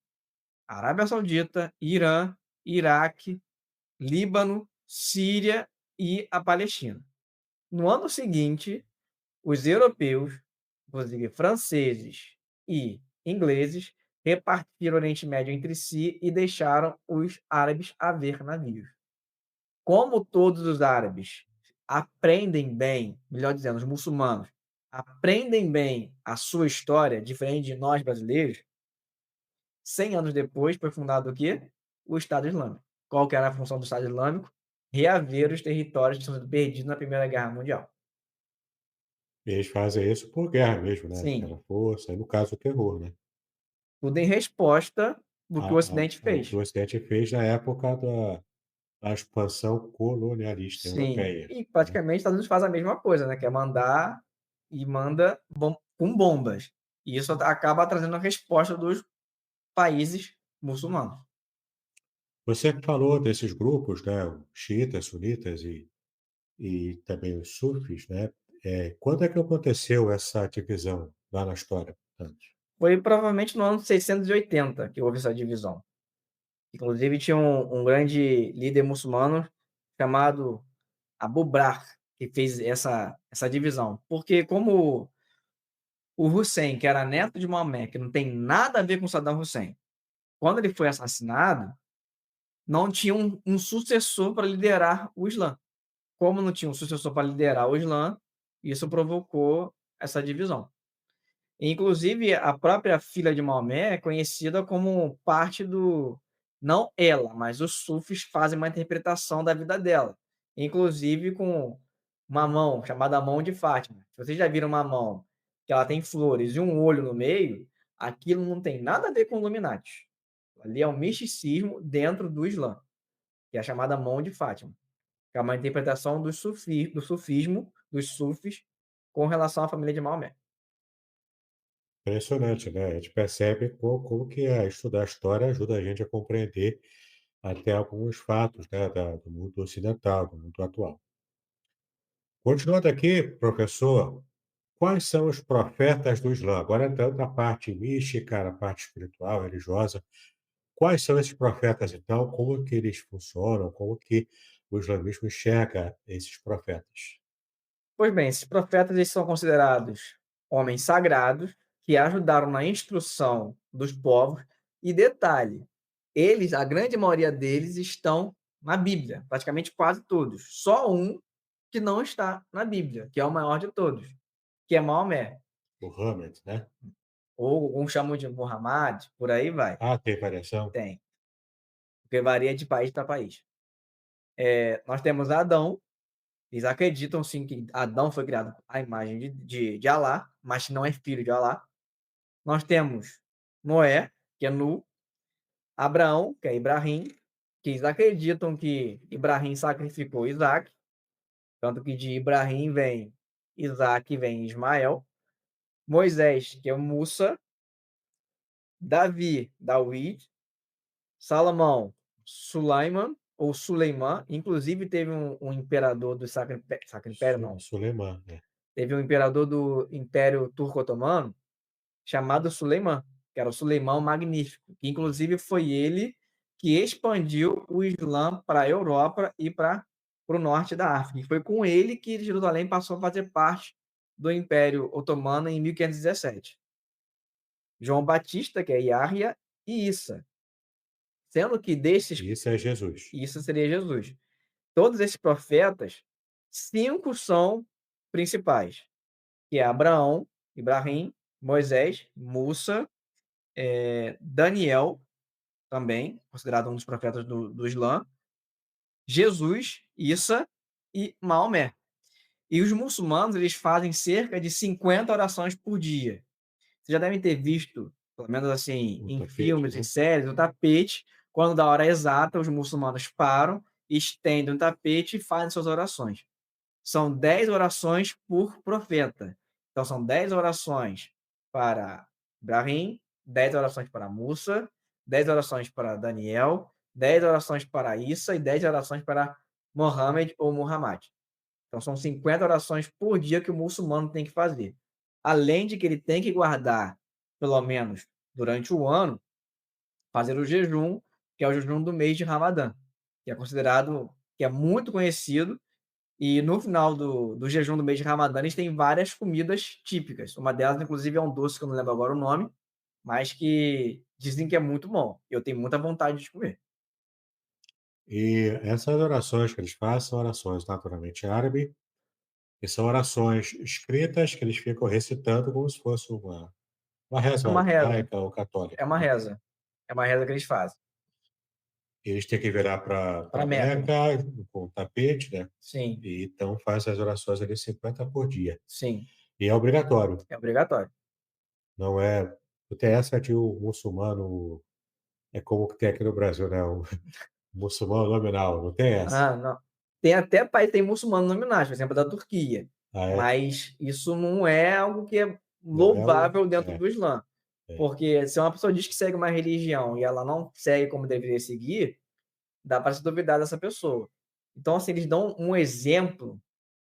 Arábia Saudita, Irã, Iraque, Líbano, Síria e a Palestina. No ano seguinte, os europeus, inclusive franceses e ingleses, repartiram o Oriente Médio entre si e deixaram os árabes a ver navios. Como todos os árabes aprendem bem, melhor dizendo, os muçulmanos aprendem bem a sua história, diferente de nós brasileiros, 100 anos depois foi fundado o quê? O Estado Islâmico. Qual que era a função do Estado Islâmico? Reaver os territórios que tinham sido perdidos na Primeira Guerra Mundial. E eles fazem isso por guerra mesmo, né? Sim, Pela força, e no caso o terror, né? tudo em resposta do que o A Ocidente ao que fez. o Ocidente fez na época da expansão colonialista Sim, europeia, e né? praticamente os Estados Unidos faz a mesma coisa, né, que é mandar e manda com bombas. E isso acaba trazendo a resposta dos países muçulmanos. Você falou desses grupos, né, os xiitas, sunitas e também os sufis, né? Quando é que aconteceu essa divisão lá na história, portanto? Foi provavelmente no ano 680 que houve essa divisão. Inclusive tinha um grande líder muçulmano chamado Abu Bakr, que fez essa divisão. Porque como o Hussein, que era neto de Maomé, que não tem nada a ver com Saddam Hussein, quando ele foi assassinado, não tinha um sucessor para liderar o Islã. Como não tinha um sucessor para liderar o Islã, isso provocou essa divisão. Inclusive, a própria filha de Maomé é conhecida como parte do, não ela, mas os sufis fazem uma interpretação da vida dela, inclusive com uma mão chamada mão de Fátima. Se vocês já viram uma mão que ela tem flores e um olho no meio, aquilo não tem nada a ver com Illuminati. Ali é um misticismo dentro do Islã, que é a chamada mão de Fátima, que é uma interpretação do sufismo, dos sufis, com relação à família de Maomé. Impressionante, né? A gente percebe como que estudar a história ajuda a gente a compreender até alguns fatos, né, do mundo ocidental, do mundo atual. Continuando aqui, professor, quais são os profetas do Islã? Agora entrando na parte mística, na parte espiritual, religiosa. Quais são esses profetas, então? Como que eles funcionam? Como que o islamismo enxerga esses profetas? Pois bem, esses profetas eles são considerados homens sagrados que ajudaram na instrução dos povos. E detalhe, eles, a grande maioria deles, estão na Bíblia, praticamente quase todos. Só um que não está na Bíblia, que é o maior de todos, que é Maomé, Muhammad, né? ou alguns chamam de Muhammad, por aí vai. Ah, tem variação? Tem, porque varia de país para país. Nós temos Adão. Eles acreditam sim que Adão foi criado à imagem de Alá, mas não é filho de Alá. Nós temos Noé, que é Nu, Abraão, que é Ibrahim, que eles acreditam que Ibrahim sacrificou Isaac, tanto que de Ibrahim vem Isaac, vem Ismael, Moisés, que é Musa, Davi, Dawid, Salomão, Sulaiman, ou Suleimã, inclusive teve um imperador do Sacro Império, não, Suleiman, né? teve um imperador do Império Turco-Otomano chamado Suleimã, que era o Suleimão Magnífico, que inclusive foi ele que expandiu o Islã para a Europa e para o norte da África. E foi com ele que Jerusalém passou a fazer parte do Império Otomano em 1517. João Batista, que é Yahya, e Issa. Sendo que desses, Isso é Jesus. isso seria Jesus. Todos esses profetas, 5 são principais, que é Abraão, Ibrahim, Moisés, Musa, Daniel, também considerado um dos profetas do Islã, Jesus, Issa e Maomé. E os muçulmanos, eles fazem cerca de 50 orações por dia. Vocês já devem ter visto, pelo menos assim, O em tapete, filmes, né? em séries, o tapete, quando dá a hora exata, os muçulmanos param, estendem o tapete e fazem suas orações. São 10 orações por profeta. Então, são 10 orações para Ibrahim, 10 orações para Musa, 10 orações para Daniel, 10 orações para Issa e 10 orações para Mohammed ou Muhammad. Então, são 50 orações por dia que o muçulmano tem que fazer. Além de que ele tem que guardar, pelo menos durante o ano, fazer o jejum, que é o jejum do mês de Ramadã, que é considerado, que é muito conhecido, e no final do jejum do mês de Ramadã, eles têm várias comidas típicas. Uma delas, inclusive, é um doce que eu não lembro agora o nome, mas que dizem que é muito bom. Eu tenho muita vontade de comer. E essas orações que eles fazem são orações naturalmente árabe, e são orações escritas que eles ficam recitando como se fosse uma É reza uma reza, judaica ou é católica, uma né? reza. É uma reza que eles fazem. Eles têm que virar Para para Meca. Meca com o tapete, né? Sim, E então faz as orações ali 50 por dia. sim, E é obrigatório, é obrigatório. não é. Não tem essa de o muçulmano, é como que tem aqui no Brasil, né? O muçulmano nominal, não tem essa. Ah, não. Tem até país, tem muçulmanos nominais, por exemplo, da Turquia. Ah, é? Mas isso não é algo que é Não é o. louvável dentro É, do Islã. é. Porque se uma pessoa diz que segue uma religião e ela não segue como deveria seguir, dá para se duvidar dessa pessoa. Então, assim, eles dão um exemplo,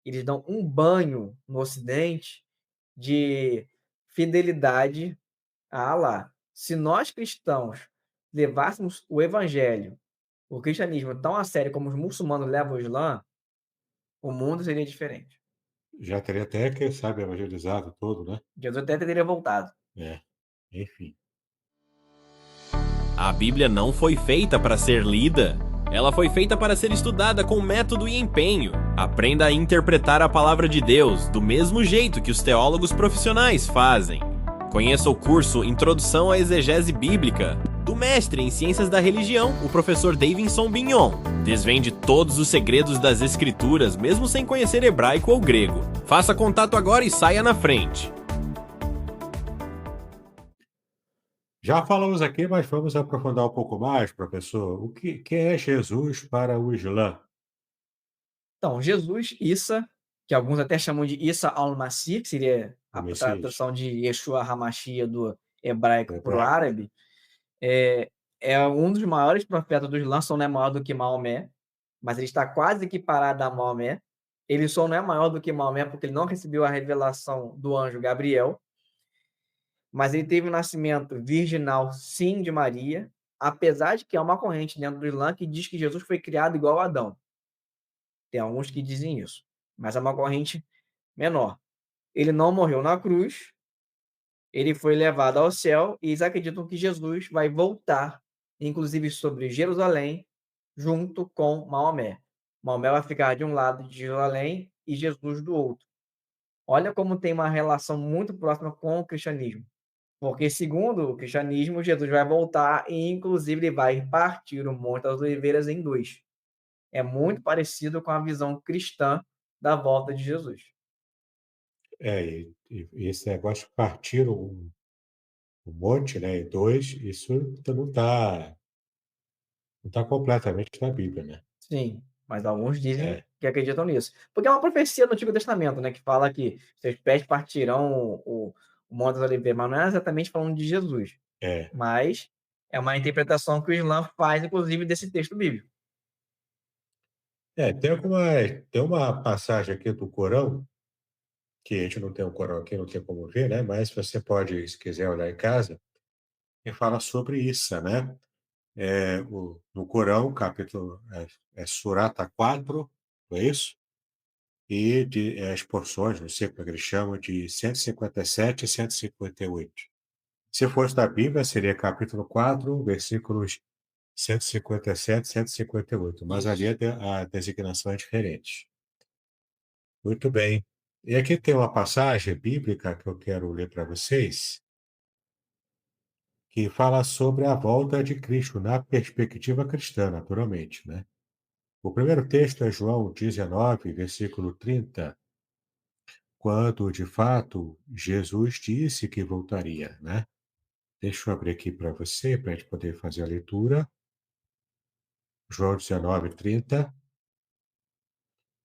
eles dão um banho no Ocidente de fidelidade a Alá. Se nós cristãos levássemos o evangelho, o cristianismo tão a sério como os muçulmanos levam o Islã, o mundo seria diferente. Já teria até, quem sabe, evangelizado todo, né? Jesus até teria voltado. É, enfim. A Bíblia não foi feita para ser lida. Ela foi feita para ser estudada com método e empenho. Aprenda a interpretar a palavra de Deus do mesmo jeito que os teólogos profissionais fazem. Conheça o curso Introdução à Exegese Bíblica, do mestre em Ciências da Religião, o professor Davidson Bignon. Desvende todos os segredos das Escrituras, mesmo sem conhecer hebraico ou grego. Faça contato agora e saia na frente. Já falamos aqui, mas vamos aprofundar um pouco mais, professor. O que é Jesus para o Islã? Então, Jesus, Issa, que alguns até chamam de Issa al-Masih, que seria O a Messias? tradução de Yeshua HaMashiach do hebraico para o Hebraico? árabe, é um dos maiores profetas do Islã, só não é maior do que Maomé, mas ele está quase equiparado a Maomé. Ele só não é maior do que Maomé porque ele não recebeu a revelação do anjo Gabriel, mas ele teve um nascimento virginal, sim, de Maria, apesar de que há uma corrente dentro do Islã que diz que Jesus foi criado igual a Adão. Tem alguns que dizem isso, mas é uma corrente menor. Ele não morreu na cruz, ele foi levado ao céu e eles acreditam que Jesus vai voltar, inclusive sobre Jerusalém, junto com Maomé. Maomé vai ficar de um lado de Jerusalém e Jesus do outro. Olha como tem uma relação muito próxima com o cristianismo. Porque, segundo o cristianismo, Jesus vai voltar e, inclusive, ele vai partir o Monte das Oliveiras em dois. É muito parecido com a visão cristã da volta de Jesus. E esse negócio de partir um monte, né, em dois, isso não tá completamente na Bíblia, né? Sim, mas alguns dizem É, que acreditam nisso. Porque é uma profecia do Antigo Testamento, né, que fala que seus pés partirão o Monte das Oliveiras, mas não é exatamente falando de Jesus. é. Mas é uma interpretação que o Islã faz, inclusive, desse texto bíblico. Tem uma passagem aqui do Corão, que a gente não tem o Corão aqui, não tem como ver, né? Mas você pode, se quiser olhar em casa, e fala sobre isso, né? No Corão, capítulo Surata 4, não é isso? E as porções, não sei como é que eles chamam, de 157 e 158. Se fosse da Bíblia, seria capítulo 4, versículos 157 e 158, mas ali Isso. a designação é diferente. Muito bem. E aqui tem uma passagem bíblica que eu quero ler para vocês, que fala sobre a volta de Cristo na perspectiva cristã, naturalmente, né? O primeiro texto é João 19, versículo 30, quando, de fato, Jesus disse que voltaria, né? Deixa eu abrir aqui para você, para a gente poder fazer a leitura. João 19, 30.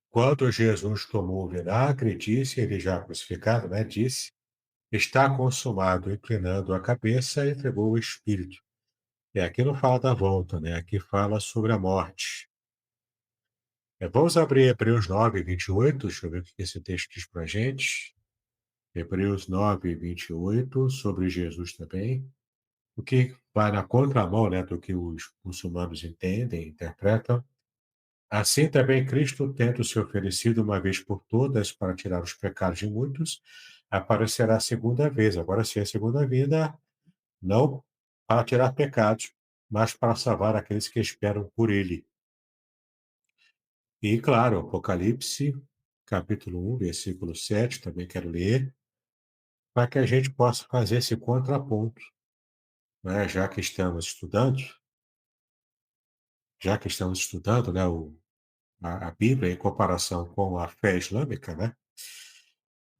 Quando Jesus tomou o vinagre, disse, ele já crucificado, né? Disse, está consumado, inclinando a cabeça, entregou o Espírito. E aqui não fala da volta, né? Aqui fala sobre a morte. Vamos abrir Hebreus 9, 28. Deixa eu ver o que esse texto diz para a gente. Hebreus 9, 28, sobre Jesus também. O que vai na contramão, né, do que os muçulmanos entendem, interpretam. Assim também Cristo, tendo se oferecido uma vez por todas para tirar os pecados de muitos, aparecerá a segunda vez. Agora sim, a segunda vinda, não para tirar pecados, mas para salvar aqueles que esperam por ele. E, claro, Apocalipse, capítulo 1, versículo 7, também quero ler, para que a gente possa fazer esse contraponto, né? Já que estamos estudando, né, a Bíblia em comparação com a fé islâmica, né?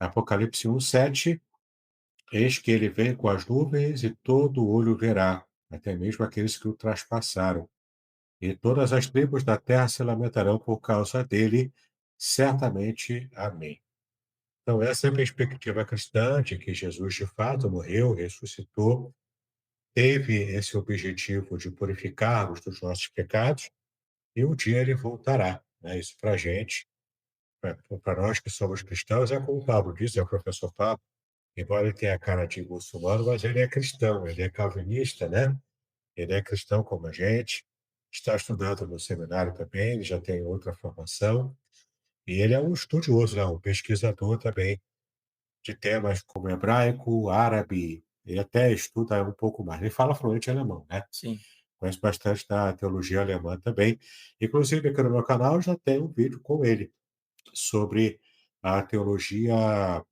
Apocalipse 1, 7, eis que ele vem com as nuvens e todo olho verá, até mesmo aqueles que o traspassaram. E todas as tribos da terra se lamentarão por causa dele, certamente. Amém. Então, essa é a perspectiva cristã de que Jesus, de fato, morreu, ressuscitou, teve esse objetivo de purificar-nos dos nossos pecados, e um dia ele voltará. Né? Isso para a gente, para nós que somos cristãos, é como o Pablo diz, é o professor Pablo, embora ele tenha a cara de muçulmano, mas ele é cristão, ele é calvinista, né? Ele é cristão como a gente, está estudando no seminário também, ele já tem outra formação, e ele é um estudioso, né? Um pesquisador também de temas como hebraico, árabe, ele até estuda um pouco mais. Ele fala fluente alemão, né? Sim. Conhece bastante da teologia alemã também. Inclusive, aqui no meu canal já tem um vídeo com ele sobre a teologia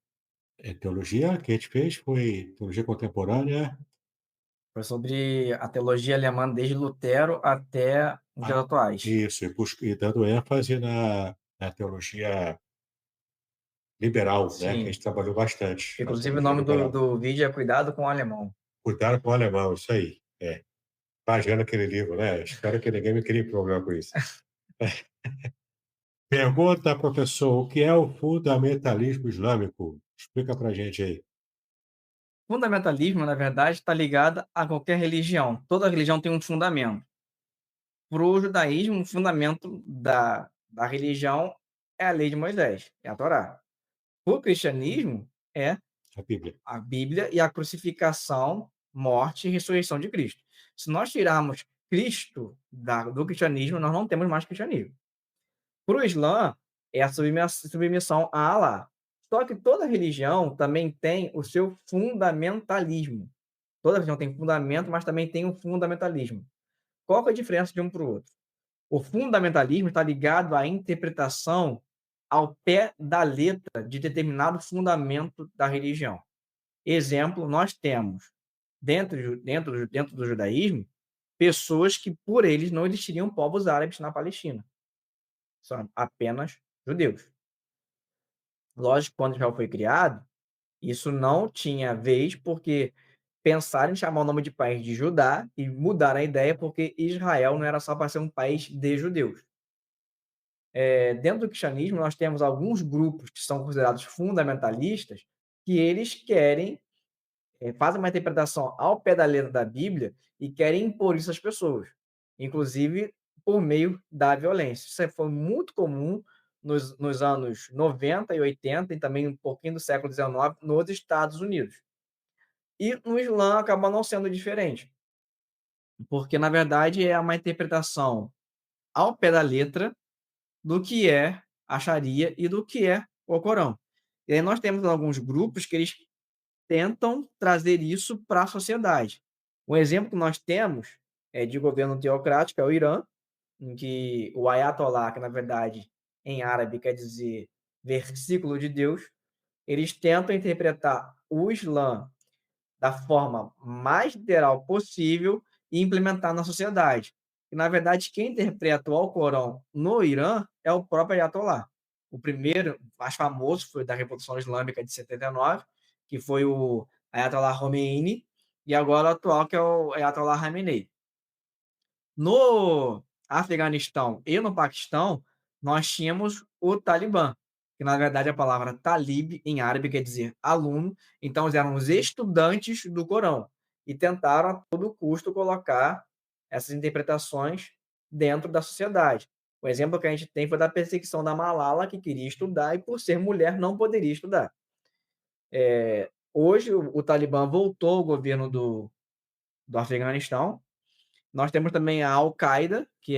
que a gente fez foi teologia contemporânea. Foi sobre a teologia alemã desde Lutero até os dias atuais. Isso, e dando ênfase na teologia liberal, né, que a Sim. gente trabalhou bastante, na Inclusive o teologia nome do liberal. do vídeo é Cuidado com o Alemão. Cuidado com o alemão, isso aí. Pagando aquele livro, né? Espero que ninguém me crie problema com isso. Pergunta, professor, o que é o fundamentalismo islâmico? Explica pra gente aí. Fundamentalismo, na verdade, está ligado a qualquer religião. Toda religião tem um fundamento. Para o judaísmo, o fundamento da religião é a lei de Moisés, é a Torá. Para o cristianismo, é A Bíblia. a Bíblia e a crucificação, morte e ressurreição de Cristo. Se nós tirarmos Cristo do cristianismo, nós não temos mais cristianismo. Para o Islã, é a submissão a Alá. Só que toda religião também tem o seu fundamentalismo. Toda religião tem fundamento, mas também tem um fundamentalismo. Qual que é a diferença de um para o outro? O fundamentalismo está ligado à interpretação ao pé da letra de determinado fundamento da religião. Exemplo, nós temos, dentro do judaísmo, pessoas que, por eles, não existiriam povos árabes na Palestina. São apenas judeus. Lógico que quando Israel foi criado, isso não tinha vez, porque pensaram em chamar o nome de país de Judá e mudaram a ideia, porque Israel não era só para ser um país de judeus. Dentro do cristianismo, nós temos alguns grupos que são considerados fundamentalistas, que eles querem, fazem uma interpretação ao pé da letra da Bíblia e querem impor isso às pessoas, inclusive por meio da violência. Isso foi muito comum nos anos 90 e 80 e também um pouquinho do século XIX nos Estados Unidos. E no Islã acaba não sendo diferente. porque na verdade é uma interpretação ao pé da letra do que é a Sharia e do que é o Alcorão. E aí nós temos alguns grupos que eles tentam trazer isso para a sociedade. Um exemplo que nós temos é de governo teocrático é o Irã, em que o Ayatollah, que na verdade em árabe quer dizer versículo de Deus, eles tentam interpretar o Islã da forma mais literal possível e implementar na sociedade. E, na verdade, quem interpreta o Alcorão no Irã é o próprio Ayatollah. O primeiro, mais famoso, foi da Revolução Islâmica de 79, que foi o Ayatollah Khomeini, e agora o atual, que é o Ayatollah Khamenei. No Afeganistão e no Paquistão, nós tínhamos o Talibã, que na verdade a palavra talib em árabe quer dizer aluno, então eles eram os estudantes do Corão e tentaram a todo custo colocar essas interpretações dentro da sociedade. O exemplo que a gente tem foi da perseguição da Malala, que queria estudar e por ser mulher não poderia estudar. Hoje o Talibã voltou ao governo do Afeganistão. Nós temos também a Al-Qaeda, que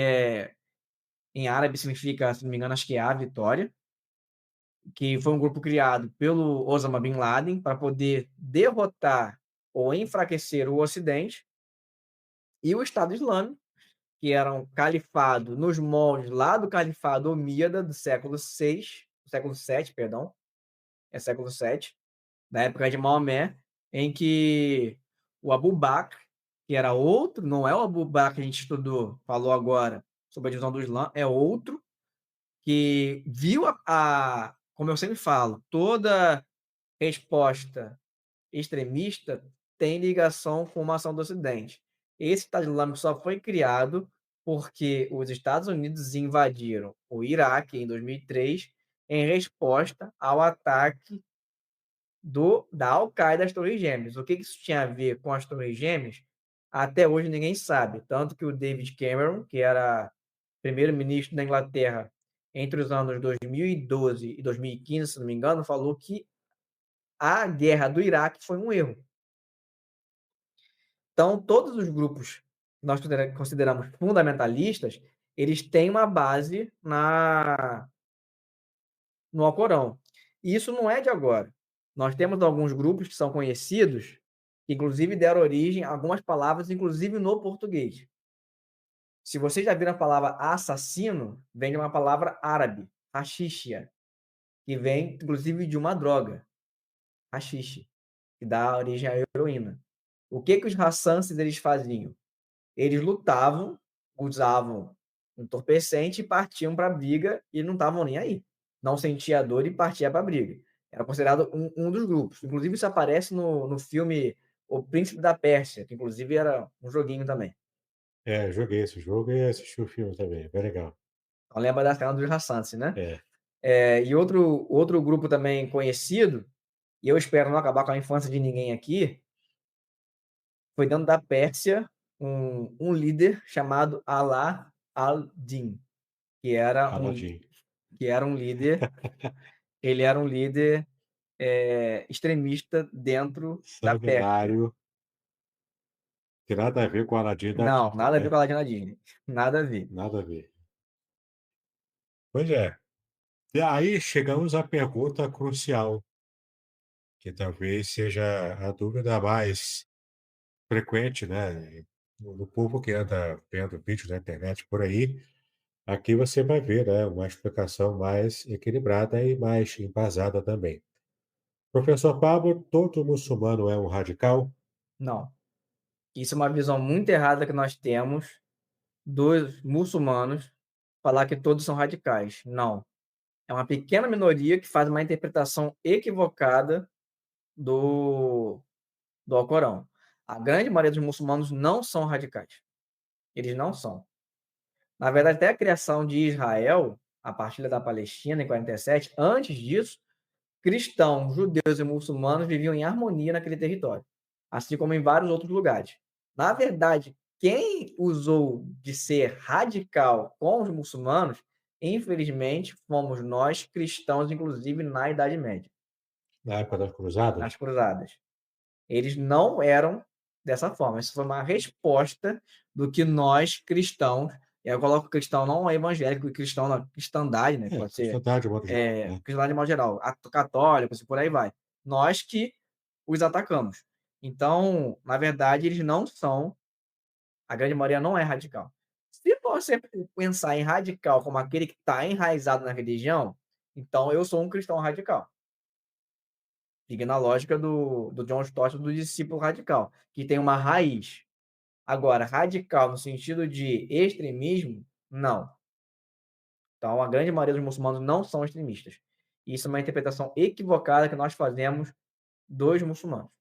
em árabe significa, se não me engano, acho que é a vitória, que foi um grupo criado pelo Osama Bin Laden para poder derrotar ou enfraquecer o Ocidente, e o Estado Islâmico, que era um califado nos moldes lá do califado omíada do século VII, perdão, é século VII, da época de Maomé, em que o Abu Bakr, que era outro, não é o Abu Bakr que a gente estudou, falou agora sobre a divisão do Islã, é outro, que viu como eu sempre falo, toda resposta extremista tem ligação com uma ação do Ocidente. Esse Estado Islâmico só foi criado porque os Estados Unidos invadiram o Iraque em 2003 em resposta ao ataque da Al-Qaeda às Torres Gêmeas. O que isso tinha a ver com as Torres Gêmeas? Até hoje ninguém sabe. Tanto que o David Cameron, que era primeiro-ministro da Inglaterra entre os anos 2012 e 2015, se não me engano, falou que a guerra do Iraque foi um erro. Então, todos os grupos que nós consideramos fundamentalistas, eles têm uma base no Alcorão. E isso não é de agora. Nós temos alguns grupos que são conhecidos, que inclusive deram origem a algumas palavras, inclusive no português. Se vocês já viram a palavra assassino, vem de uma palavra árabe, hashishia, que vem inclusive de uma droga, hashish, que dá origem à heroína. O que os Hassans eles faziam? Eles lutavam, usavam um entorpecente e partiam para a briga e não estavam nem aí. Não sentia dor e partia para a briga. Era considerado um dos grupos. Inclusive, isso aparece no filme O Príncipe da Pérsia, que inclusive era um joguinho também. Joguei esse jogo e assisti o filme também, bem legal. Então, lembra da cena dos Hassans, né? E outro grupo também conhecido, e eu espero não acabar com a infância de ninguém aqui, foi dentro da Pérsia um líder chamado Alá al-Din, que era um líder, ele era um líder extremista dentro da Pérsia. Sanguinário. Tem nada a ver com a Aladdin Não, nada a ver com a Aladdin Disney. Nada a ver. Nada a ver. Pois é. E aí chegamos à pergunta crucial, que talvez seja a dúvida mais frequente, né? No povo que anda vendo vídeos na internet por aí, aqui você vai ver, né, uma explicação mais equilibrada e mais embasada também. Professor Pablo, todo muçulmano é um radical? Não. Isso é uma visão muito errada que nós temos dos muçulmanos, falar que todos são radicais. Não. É uma pequena minoria que faz uma interpretação equivocada do Alcorão. A grande maioria dos muçulmanos não são radicais. Eles não são. Na verdade, até a criação de Israel, a partilha da Palestina em 47, antes disso, cristãos, judeus e muçulmanos viviam em harmonia naquele território, assim como em vários outros lugares. Na verdade, quem usou de ser radical com os muçulmanos, infelizmente, fomos nós, cristãos, inclusive na Idade Média. Na época das Cruzadas? Nas Cruzadas. Eles não eram dessa forma. Isso foi uma resposta do que nós cristãos, e aí eu coloco cristão não evangélico, cristão na cristandade, né, pode ser, cristandade de modo geral, né? cristandade de modo geral, católicos e por aí vai. Nós que os atacamos. Então, na verdade, eles não são, a grande maioria não é radical. Se você pensar em radical como aquele que está enraizado na religião, então eu sou um cristão radical. Fica na lógica do John Stott, do discípulo radical, que tem uma raiz. Agora, radical no sentido de extremismo, não. Então, a grande maioria dos muçulmanos não são extremistas. Isso é uma interpretação equivocada que nós fazemos dos muçulmanos.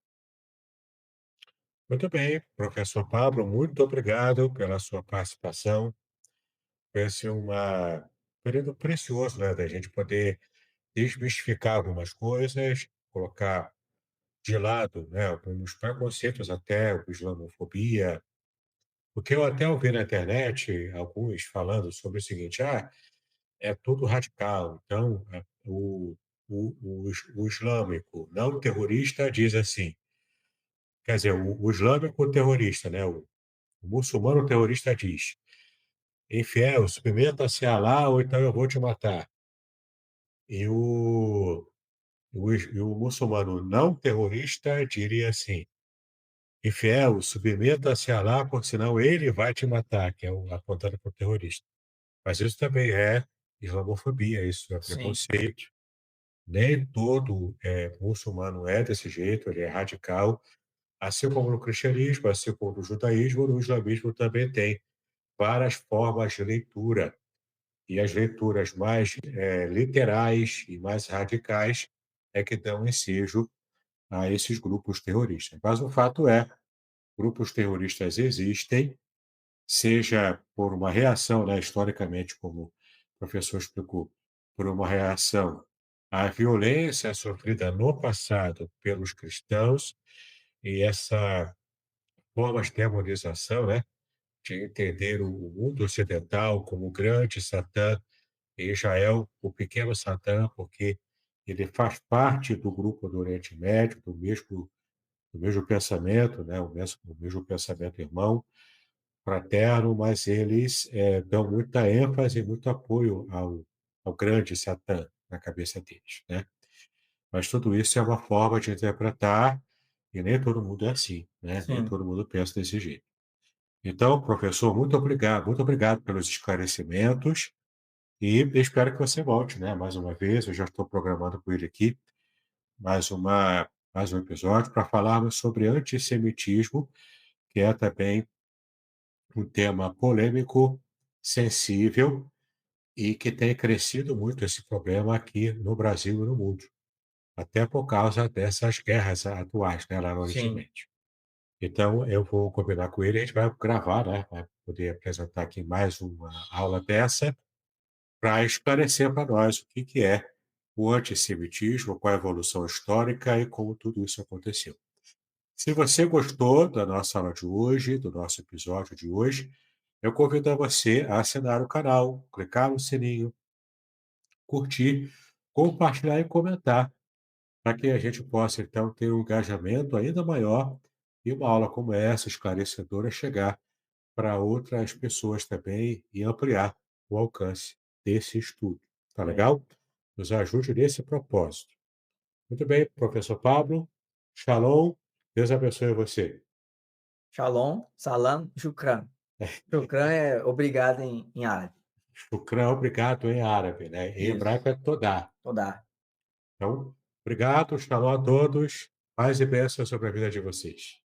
Muito bem, professor Pablo, muito obrigado pela sua participação. Esse é um período precioso, né, da gente poder desmistificar algumas coisas, colocar de lado, né, alguns preconceitos, até a islamofobia, porque eu até ouvi na internet alguns falando sobre o seguinte: ah, é tudo radical. Então, o islâmico não terrorista diz assim, quer dizer, o islâmico terrorista, né, o muçulmano terrorista diz: infiel, submeta-se a Alá ou então eu vou te matar. E o muçulmano não terrorista diria assim: infiel, submeta-se a Alá, porque senão ele vai te matar, que é apontando para o terrorista. Mas isso também é islamofobia, isso é Sim, preconceito. Nem todo muçulmano é desse jeito, ele é radical. Assim como no cristianismo, assim como no judaísmo, no islamismo também tem várias formas de leitura. E as leituras mais literais e mais radicais é que dão ensejo a esses grupos terroristas. Mas o fato é, grupos terroristas existem, seja por uma reação, né, historicamente, como o professor explicou, por uma reação à violência sofrida no passado pelos cristãos, e essa forma de demonização, né, de entender o mundo ocidental como o grande Satã, e Israel, o pequeno Satã, porque ele faz parte do grupo do Oriente Médio, do mesmo pensamento, né, o mesmo pensamento irmão, fraterno, mas eles dão muita ênfase e muito apoio ao grande Satã na cabeça deles, né? Mas tudo isso é uma forma de interpretar e nem todo mundo é assim, né? Nem sim. todo mundo pensa desse jeito. Então, professor, muito obrigado pelos esclarecimentos e espero que você volte, né? Mais uma vez, eu já estou programando com ele aqui mais um episódio para falarmos sobre antissemitismo, que é também um tema polêmico, sensível e que tem crescido muito esse problema aqui no Brasil e no mundo, até por causa dessas guerras atuais, né, lá no Oriente Sim, Médio. Então, eu vou combinar com ele, a gente vai gravar, né, vai poder apresentar aqui mais uma aula dessa, para esclarecer para nós o que que é o antissemitismo, qual a evolução histórica e como tudo isso aconteceu. Se você gostou da nossa aula de hoje, do nosso episódio de hoje, eu convido a você a assinar o canal, clicar no sininho, curtir, compartilhar e comentar, para que a gente possa, então, ter um engajamento ainda maior e uma aula como essa, esclarecedora, chegar para outras pessoas também e ampliar o alcance desse estudo. Tá bem. legal? Nos ajude nesse propósito. Muito bem, professor Pablo. Shalom. Deus abençoe você. Shalom, salam, shukran. Shukran é obrigado em árabe. Shukran, obrigado em árabe, né? Em Isso, hebraico é todá. toda. Então, obrigado, shalom a todos. Paz e bênção sobre a vida de vocês.